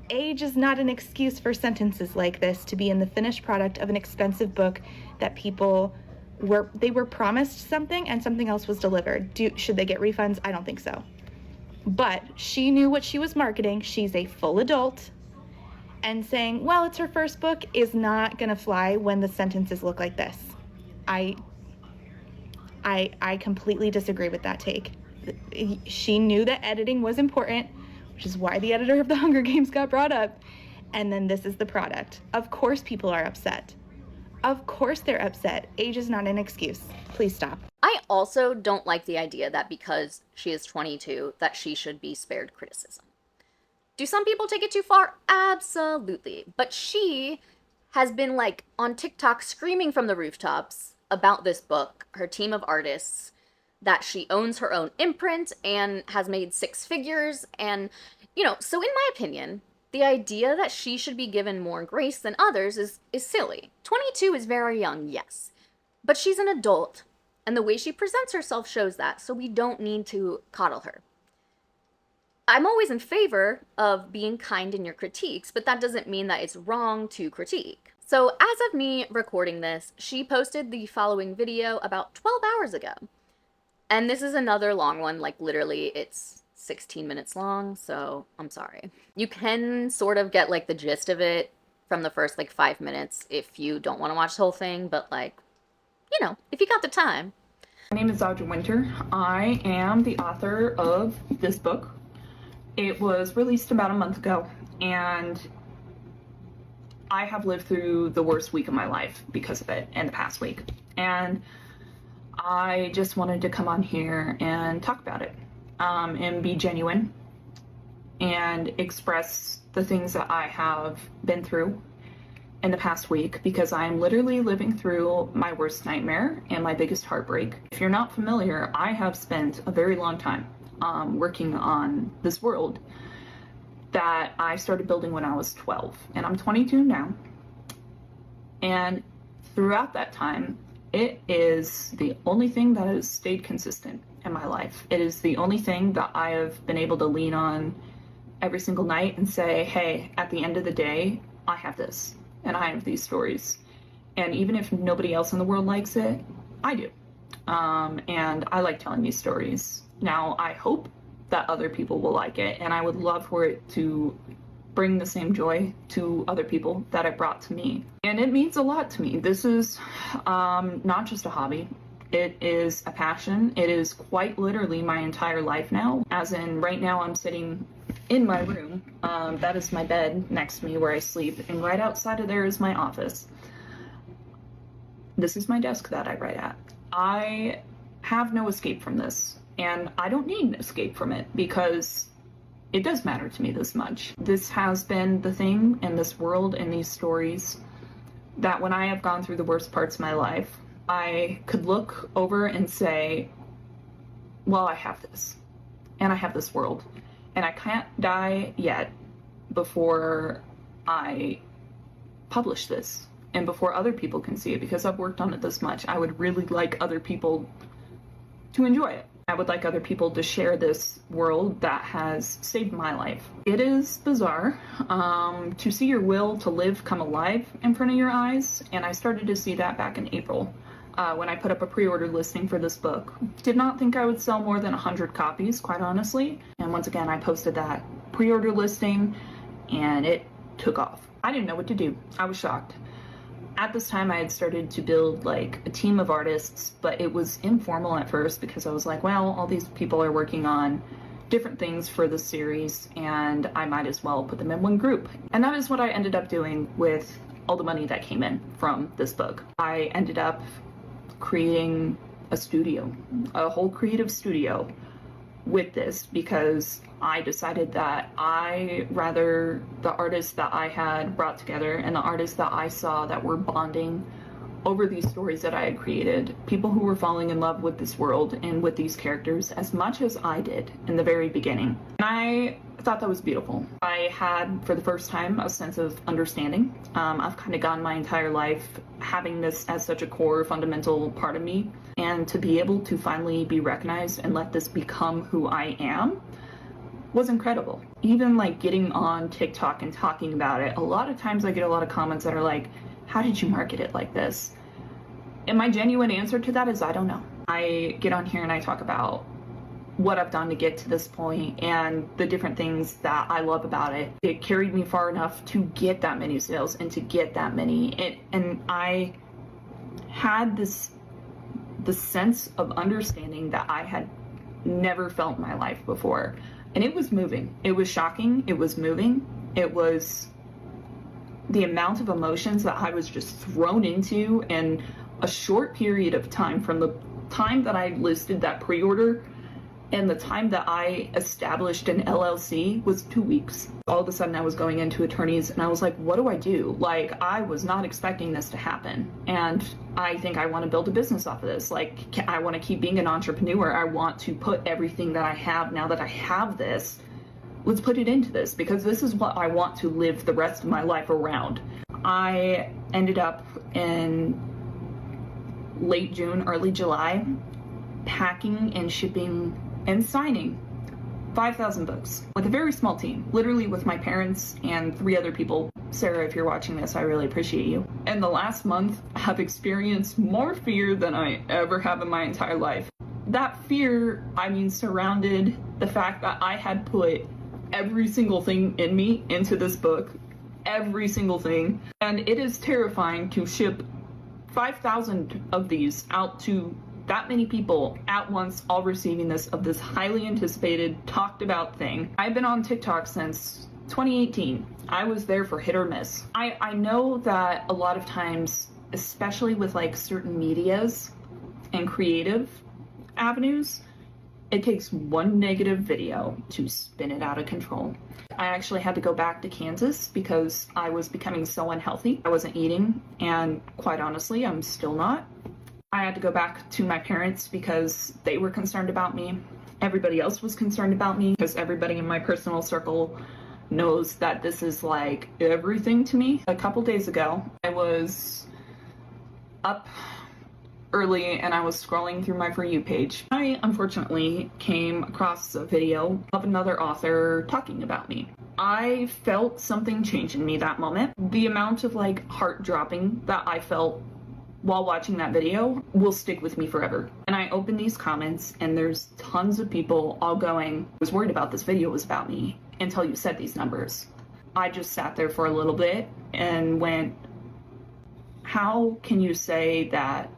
Speaker 5: age is not an excuse for sentences like this to be in the finished product of an expensive book that people were promised something and something else was delivered. Should they get refunds? I don't think so. But she knew what she was marketing. She's a full adult. And saying, well, it's her first book is not gonna fly when the sentences look like this. I completely disagree with that take. She knew that editing was important, which is why the editor of the Hunger Games got brought up. and then this is the product. Of course people are upset. Of course they're upset. Age is not an excuse. Please stop.
Speaker 1: I also don't like the idea that because she is 22, that she should be spared criticism. Do some people take it too far? Absolutely. But she has been like on TikTok screaming from the rooftops about this book, her team of artists, that she owns her own imprint and has made 6 figures. And, you know, so in my opinion, the idea that she should be given more grace than others is silly. 22 is very young, yes. But she's an adult, and the way she presents herself shows that, so we don't need to coddle her. I'm always in favor of being kind in your critiques, but that doesn't mean that it's wrong to critique. So as of me recording this, she posted the following video about 12 hours ago. And this is another long one, like literally it's 16 minutes long, so I'm sorry. You can sort of get like the gist of it from the first like 5 minutes if you don't want to watch the whole thing, but like, you know, if you got the time.
Speaker 2: My name is Audra Winter. I am the author of this book. It was released about a month ago, and I have lived through the worst week of my life because of it in the past week. And I just wanted to come on here and talk about it, and be genuine and express the things that I have been through in the past week, because I'm literally living through my worst nightmare and my biggest heartbreak. If you're not familiar, I have spent a very long time working on this world that I started building when I was 12, and I'm 22 now. And throughout that time, it is the only thing that has stayed consistent in my life. It is the only thing that I have been able to lean on every single night and say, hey, at the end of the day, I have this, and I have these stories. And even if nobody else in the world likes it, I do. And I like telling these stories. Now, I hope that other people will like it, and I would love for it to bring the same joy to other people that it brought to me. And it means a lot to me. This is not just a hobby. It is a passion. It is quite literally my entire life now. As in, right now I'm sitting in my room. That is my bed next to me where I sleep, and right outside of there is my office. This is my desk that I write at. I have no escape from this, and I don't need an escape from it because it does matter to me this much. This has been the thing in this world and these stories that when I have gone through the worst parts of my life, I could look over and say, well, I have this, and I have this world, and I can't die yet before I publish this and before other people can see it, because I've worked on it this much. I would really like other people to enjoy it. I would like other people to share this world that has saved my life. It is bizarre to see your will to live come alive in front of your eyes, and I started to see that back in April when I put up a pre-order listing for this book. Did not think I would sell more than 100 copies, quite honestly, and once again I posted that pre-order listing and it took off. I didn't know what to do. I was shocked. At this time, I had started to build like a team of artists, but it was informal at first because I was like, well, all these people are working on different things for the series, and I might as well put them in one group. And that is what I ended up doing with all the money that came in from this book. I ended up creating a studio, a whole creative studio with this, because I decided that I rather the artists that I had brought together and the artists that I saw that were bonding over these stories that I had created, people who were falling in love with this world and with these characters as much as I did in the very beginning. And I thought that was beautiful. I had, for the first time, a sense of understanding. I've kind of gone my entire life having this as such a core, fundamental part of me, and to be able to finally be recognized and let this become who I am was incredible. Even like getting on TikTok and talking about it, a lot of times I get a lot of comments that are like, how did you market it like this? And my genuine answer to that is, I don't know. I get on here and I talk about what I've done to get to this point and the different things that I love about it. It carried me far enough to get that many sales and to get that many. And I had the sense of understanding that I had never felt in my life before. And it was moving. It was shocking. It was moving. It was
Speaker 3: the amount of emotions that I was just thrown into in a short period of time, from the time that I listed that pre-order and the time that I established an LLC, was 2 weeks. All of a sudden I was going into attorneys and I was like, what do I do? Like, I was not expecting this to happen. And I think I want to build a business off of this. Like, I want to keep being an entrepreneur. I want to put everything that I have, now that I have this, let's put it into this, because this is what I want to live the rest of my life around. I ended up in late June, early July, packing and shipping and signing 5,000 books with a very small team, literally with my parents and 3 other people. Sarah, if you're watching this, I really appreciate you. In the last month, I have experienced more fear than I ever have in my entire life. That fear, I mean, surrounded the fact that I had put every single thing in me into this book, every single thing, and it is terrifying to ship 5,000 of these out to that many people at once, all receiving this, of this highly anticipated, talked about thing. I've been on TikTok since 2018. I was there for hit or miss. I know that a lot of times, especially with like certain medias and creative avenues, it takes one negative video to spin it out of control. I actually had to go back to Kansas because I was becoming so unhealthy. I wasn't eating, and quite honestly, I'm still not. I had to go back to my parents because they were concerned about me. Everybody else was concerned about me because everybody in my personal circle knows that this is like everything to me. A couple days ago, I was up early and I was scrolling through my For You page. I unfortunately came across a video of another author talking about me. I felt something change in me that moment. The amount of like heart dropping that I felt while watching that video will stick with me forever. And I opened these comments and there's tons of people all going, I was worried about this video was about me until you said these numbers. I just sat there for a little bit and went, how can you say that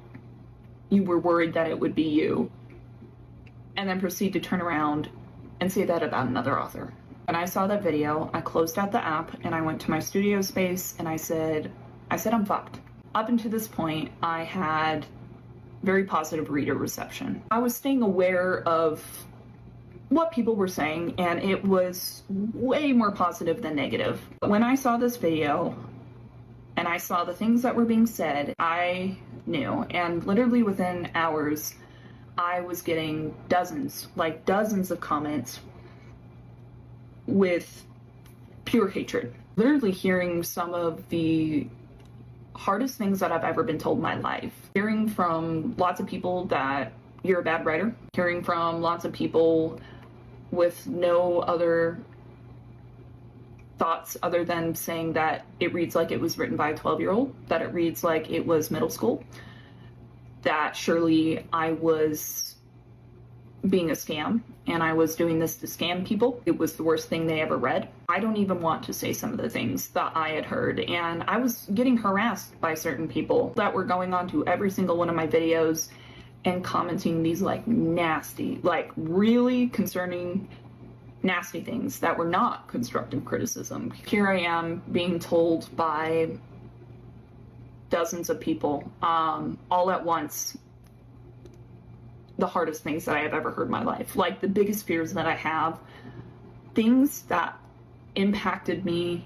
Speaker 3: you were worried that it would be you, and then proceed to turn around and say that about another author? When I saw that video, I closed out the app and I went to my studio space and I said, I'm fucked. Up until this point, I had very positive reader reception. I was staying aware of what people were saying, and it was way more positive than negative. But when I saw this video and I saw the things that were being said, I knew. And literally within hours, I was getting dozens of comments with pure hatred. Literally hearing some of the hardest things that I've ever been told in my life. Hearing from lots of people that you're a bad writer. Hearing from lots of people with no other thoughts other than saying that it reads like it was written by a 12-year-old, that it reads like it was middle school, that surely I was being a scam and I was doing this to scam people. It was the worst thing they ever read. I don't even want to say some of the things that I had heard, and I was getting harassed by certain people that were going on to every single one of my videos and commenting these like nasty, like really concerning, nasty things that were not constructive criticism. Here I am being told by dozens of people all at once the hardest things that I have ever heard in my life. Like the biggest fears that I have, things that impacted me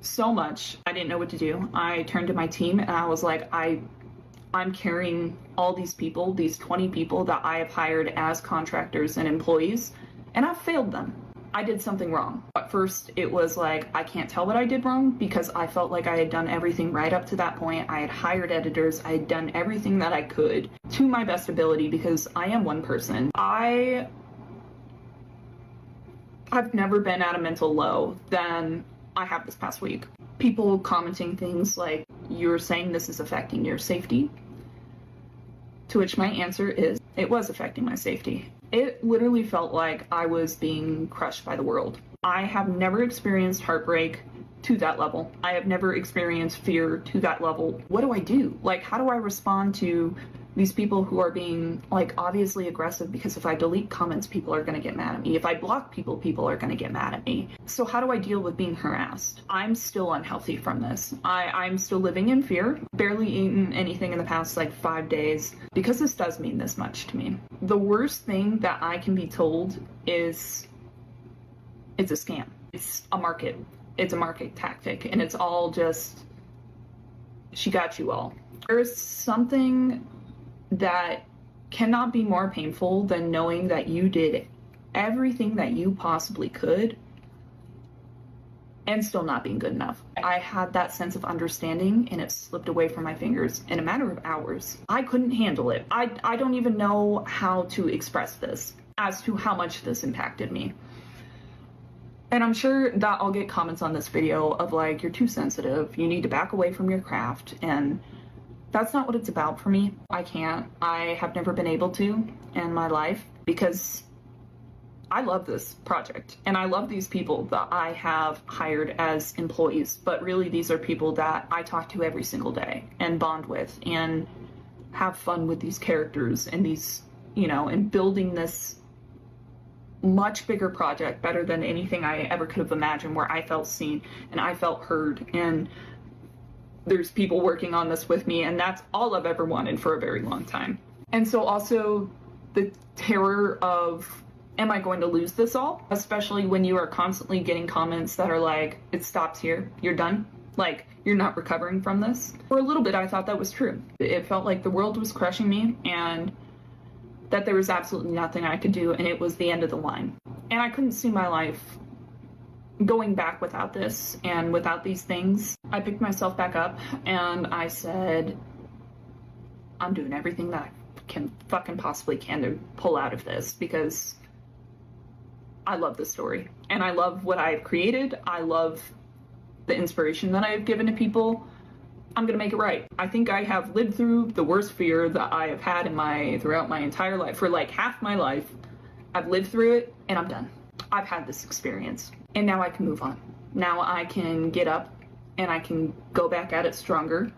Speaker 3: so much. I didn't know what to do. I turned to my team and I was like, I'm carrying all these people, these 20 people that I have hired as contractors and employees, and I've failed them. I did something wrong. At first, it was like, I can't tell what I did wrong because I felt like I had done everything right up to that point. I had hired editors. I had done everything that I could to my best ability because I am one person. I've never been at a mental low than I have this past week. People commenting things like, you're saying this is affecting your safety? To which my answer is, it was affecting my safety. It literally felt like I was being crushed by the world. I have never experienced heartbreak to that level. I have never experienced fear to that level. What do I do? Like, how do I respond to These people who are being like obviously aggressive, because if I delete comments, people are going to get mad at me. If I block people, people are going to get mad at me. So how do I deal with being harassed? I'm still unhealthy from this. I'm still living in fear, barely eaten anything in the past like 5 days, because this does mean this much to me. The worst thing that I can be told is it's a scam. It's a market. It's a market tactic, and it's all just, she got you all. There's something that cannot be more painful than knowing that you did everything that you possibly could and still not being good enough. I had that sense of understanding, and it slipped away from my fingers in a matter of hours. I couldn't handle it. I don't even know how to express this as to how much this impacted me. And I'm sure that I'll get comments on this video of like, you're too sensitive, you need to back away from your craft, and that's not what it's about for me. I can't. I have never been able to in my life, because I love this project and I love these people that I have hired as employees, but really these are people that I talk to every single day and bond with and have fun with these characters and these, you know, and building this much bigger project, better than anything I ever could have imagined, where I felt seen and I felt heard, and there's people working on this with me, and that's all I've ever wanted for a very long time. And so also the terror of, am I going to lose this all? Especially when you are constantly getting comments that are like, it stops here, you're done, like you're not recovering from this. For a little bit I thought that was true. It felt like the world was crushing me and that there was absolutely nothing I could do, and it was the end of the line. And I couldn't see my life going back without this and without these things. I picked myself back up and I said, I'm doing everything that I can fucking possibly can to pull out of this, because I love this story and I love what I've created. I love the inspiration that I've given to people. I'm gonna make it right. I think I have lived through the worst fear that I have had throughout my entire life. For like half my life, I've lived through it and I'm done. I've had this experience and now I can move on. Now I can get up and I can go back at it stronger,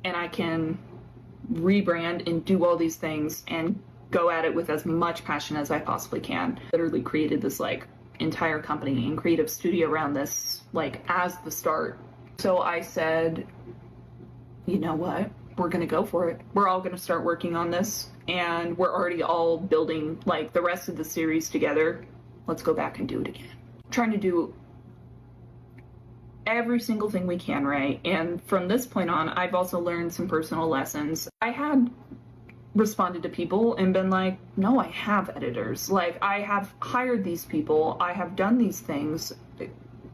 Speaker 3: and I can rebrand and do all these things and go at it with as much passion as I possibly can. Literally created this like entire company and creative studio around this, like as the start. So I said, you know what, we're gonna go for it. We're all gonna start working on this, and we're already all building like the rest of the series together. Let's go back and do it again. Trying to do every single thing we can, right? And from this point on, I've also learned some personal lessons. I had responded to people and been like, no, I have editors. Like, I have hired these people. I have done these things.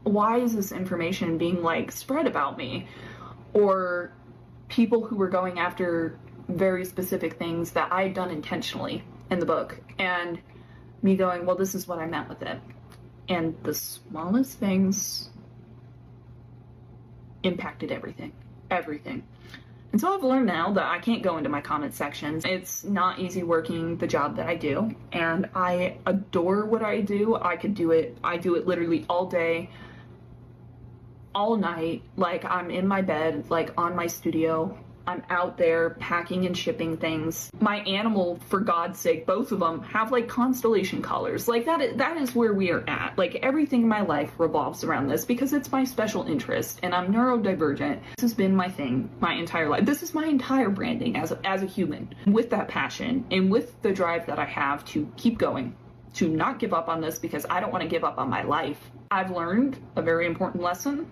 Speaker 3: Why is this information being like spread about me? Or people who were going after very specific things that I had done intentionally in the book, and me going, well, this is what I meant with it. And the smallest things impacted everything. And so I've learned now that I can't go into my comment sections. It's not easy working the job that I do, and I adore what I do. I do it literally all day, all night. Like, I'm in my bed, like on my studio. I'm out there packing and shipping things. My animal, for God's sake, both of them have like constellation collars. Like that is where we are at. Like, everything in my life revolves around this because it's my special interest, and I'm neurodivergent. This has been my thing my entire life. This is my entire branding as a human. With that passion and with the drive that I have to keep going, to not give up on this, because I don't want to give up on my life. I've learned a very important lesson,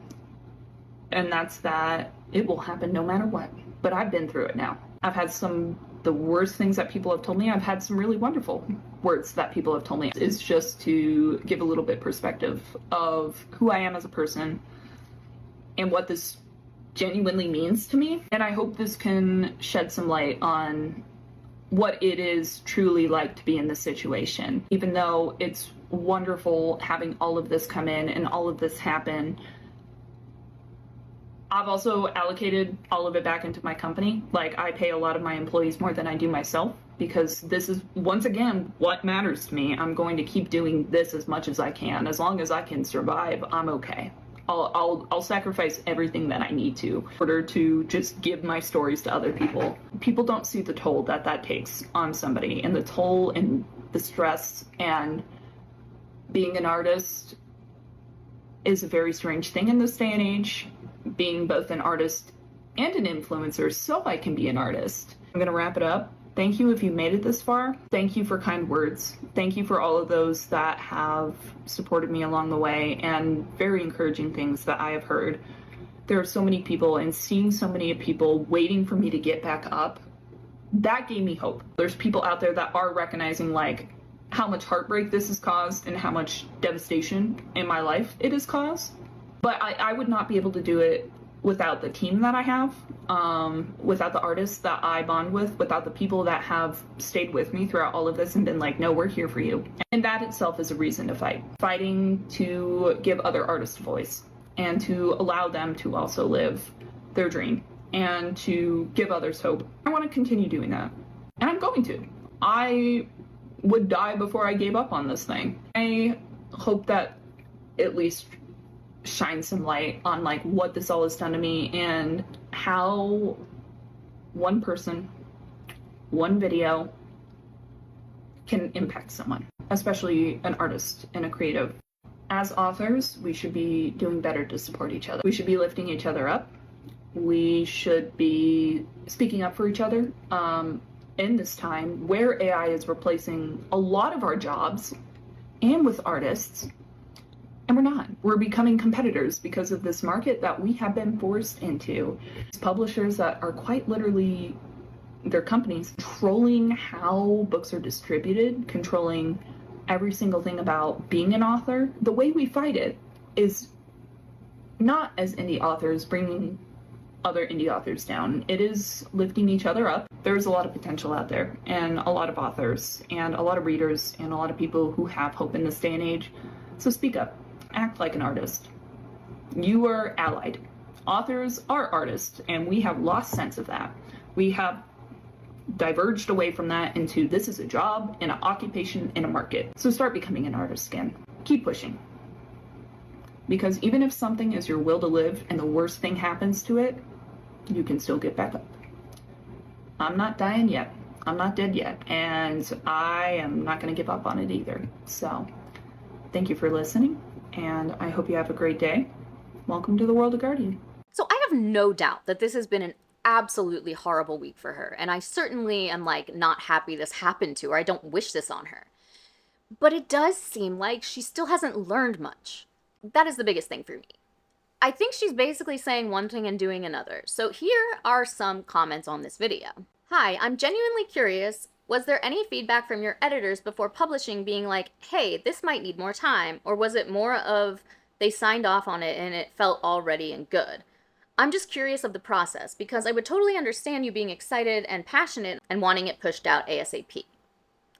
Speaker 3: and that's that it will happen no matter what. But I've been through it now. I've had the worst things that people have told me. I've had some really wonderful words that people have told me. It's just to give a little bit perspective of who I am as a person and what this genuinely means to me. And I hope this can shed some light on what it is truly like to be in this situation. Even though it's wonderful having all of this come in and all of this happen, I've also allocated all of it back into my company. Like, I pay a lot of my employees more than I do myself, because this is, once again, what matters to me. I'm going to keep doing this as much as I can. As long as I can survive, I'm okay.
Speaker 2: I'll sacrifice everything that I need to in order to just give my stories to other people. People don't see the toll that takes on somebody, and the toll and the stress, and being an artist is a very strange thing in this day and age, being both an artist and an influencer, so I can be an artist. I'm gonna wrap it up. Thank you if you made it this far. Thank you for kind words. Thank you for all of those that have supported me along the way, and very encouraging things that I have heard. There are so many people, and seeing so many people waiting for me to get back up, that gave me hope. There's people out there that are recognizing like how much heartbreak this has caused and how much devastation in my life it has caused. But I would not be able to do it without the team that I have, without the artists that I bond with, without the people that have stayed with me throughout all of this and been like, no, we're here for you. And that itself is a reason to fight. Fighting to give other artists a voice and to allow them to also live their dream and to give others hope. I want to continue doing that. And I'm going to. I would die before I gave up on this thing. I hope that at least shine some light on like what this all has done to me and how one person, one video can impact someone, especially an artist and a creative. As authors, we should be doing better to support each other. We should be lifting each other up. We should be speaking up for each other in this time where AI is replacing a lot of our jobs and with artists. And we're not. We're becoming competitors because of this market that we have been forced into. Publishers that are quite literally, their companies, controlling how books are distributed, controlling every single thing about being an author. The way we fight it is not as indie authors bringing other indie authors down. It is lifting each other up. There's a lot of potential out there, and a lot of authors, and a lot of readers, and a lot of people who have hope in this day and age. So speak up. Act like an artist. You are allied. Authors are artists, and we have lost sense of that. We have diverged away from that into this is a job and an occupation in a market. So start becoming an artist again. Keep pushing. Because even if something is your will to live and the worst thing happens to it, you can still get back up. I'm not dying yet. I'm not dead yet. And I am not going to give up on it either. So thank you for listening. And I hope you have a great day. Welcome to the world of Guardian.
Speaker 1: So I have no doubt that this has been an absolutely horrible week for her, and I certainly am like not happy this happened to her. I don't wish this on her. But it does seem like she still hasn't learned much. That is the biggest thing for me. I think she's basically saying one thing and doing another. So here are some comments on this video. Hi, I'm genuinely curious. Was there any feedback from your editors before publishing being like, hey, this might need more time? Or was it more of they signed off on it and it felt all ready and good? I'm just curious of the process because I would totally understand you being excited and passionate and wanting it pushed out ASAP.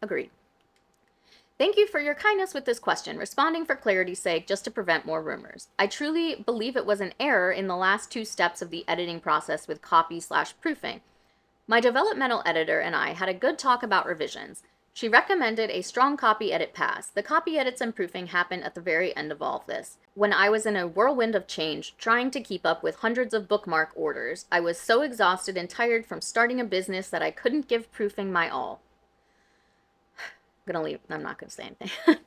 Speaker 1: Agreed. Thank you for your kindness with this question, responding for clarity's sake just to prevent more rumors. I truly believe it was an error in the last 2 steps of the editing process with copy/proofing. My developmental editor and I had a good talk about revisions. She recommended a strong copy edit pass. The copy edits and proofing happened at the very end of all of this. When I was in a whirlwind of change, trying to keep up with hundreds of bookmark orders, I was so exhausted and tired from starting a business that I couldn't give proofing my all. I'm not gonna say anything.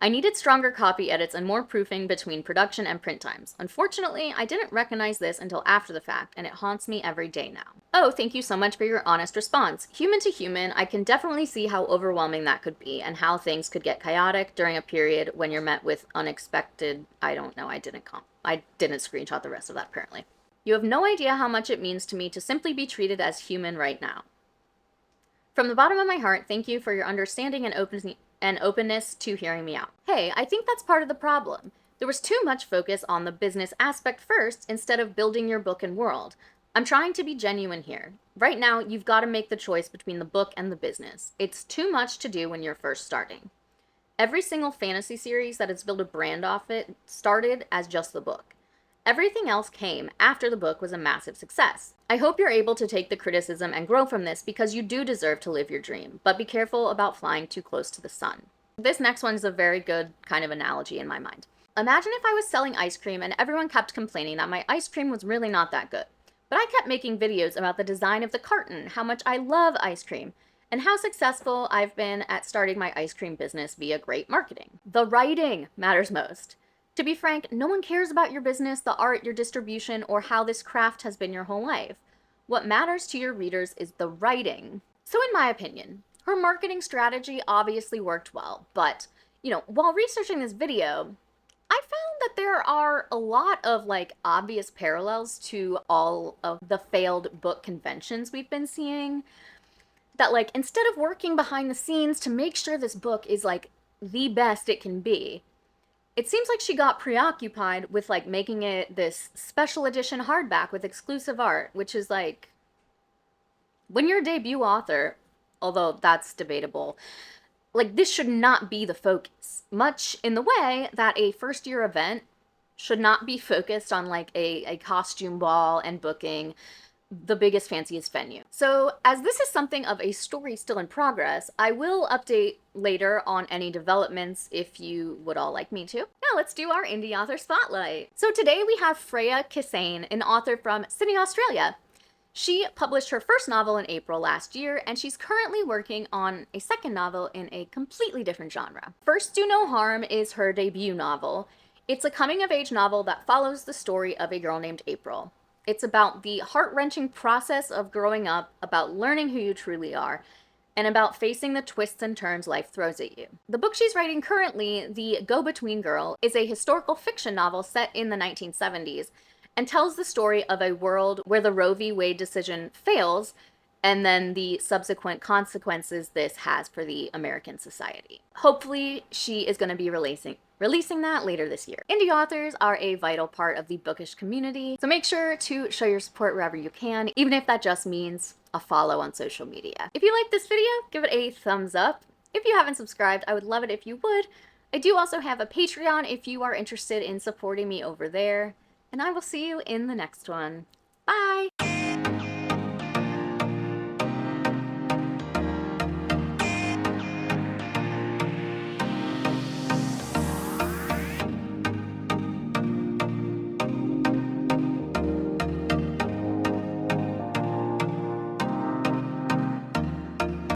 Speaker 1: I needed stronger copy edits and more proofing between production and print times. Unfortunately, I didn't recognize this until after the fact, and it haunts me every day now. Oh, thank you so much for your honest response. Human to human, I can definitely see how overwhelming that could be and how things could get chaotic during a period when you're met with unexpected, I don't know, I didn't screenshot the rest of that apparently. You have no idea how much it means to me to simply be treated as human right now. From the bottom of my heart, thank you for your understanding and openness to hearing me out. Hey, I think that's part of the problem. There was too much focus on the business aspect first instead of building your book and world. I'm trying to be genuine here. Right now, you've got to make the choice between the book and the business. It's too much to do when you're first starting. Every single fantasy series that has built a brand off it started as just the book. Everything else came after the book was a massive success. I hope you're able to take the criticism and grow from this because you do deserve to live your dream, but be careful about flying too close to the sun. This next one is a very good kind of analogy in my mind. Imagine if I was selling ice cream and everyone kept complaining that my ice cream was really not that good. But I kept making videos about the design of the carton, how much I love ice cream, and how successful I've been at starting my ice cream business via great marketing. The writing matters most. To be frank, no one cares about your business, the art, your distribution, or how this craft has been your whole life. What matters to your readers is the writing. So in my opinion, her marketing strategy obviously worked well, but, while researching this video, I found that there are a lot of obvious parallels to all of the failed book conventions we've been seeing. That instead of working behind the scenes to make sure this book is the best it can be, it seems like she got preoccupied with making it this special edition hardback with exclusive art, which is when you're a debut author, although that's debatable, this should not be the focus. Much in the way that a first-year event should not be focused on a costume ball and booking the biggest, fanciest venue. So as this is something of a story still in progress, I will update later on any developments if you would all like me to. Now let's do our indie author spotlight. So today we have Freya Kissane, an author from Sydney, Australia. She published her first novel in April last year, and she's currently working on a second novel in a completely different genre. First Do No Harm is her debut novel. It's a coming-of-age novel that follows the story of a girl named April. It's about the heart-wrenching process of growing up, about learning who you truly are, and about facing the twists and turns life throws at you. The book she's writing currently, The Go-Between Girl, is a historical fiction novel set in the 1970s, and tells the story of a world where the Roe v. Wade decision fails, and then the subsequent consequences this has for the American society. Hopefully, she is going to be releasing that later this year. Indie authors are a vital part of the bookish community, so make sure to show your support wherever you can, even if that just means a follow on social media. If you like this video, give it a thumbs up. If you haven't subscribed, I would love it if you would. I do also have a Patreon if you are interested in supporting me over there. And I will see you in the next one. Bye!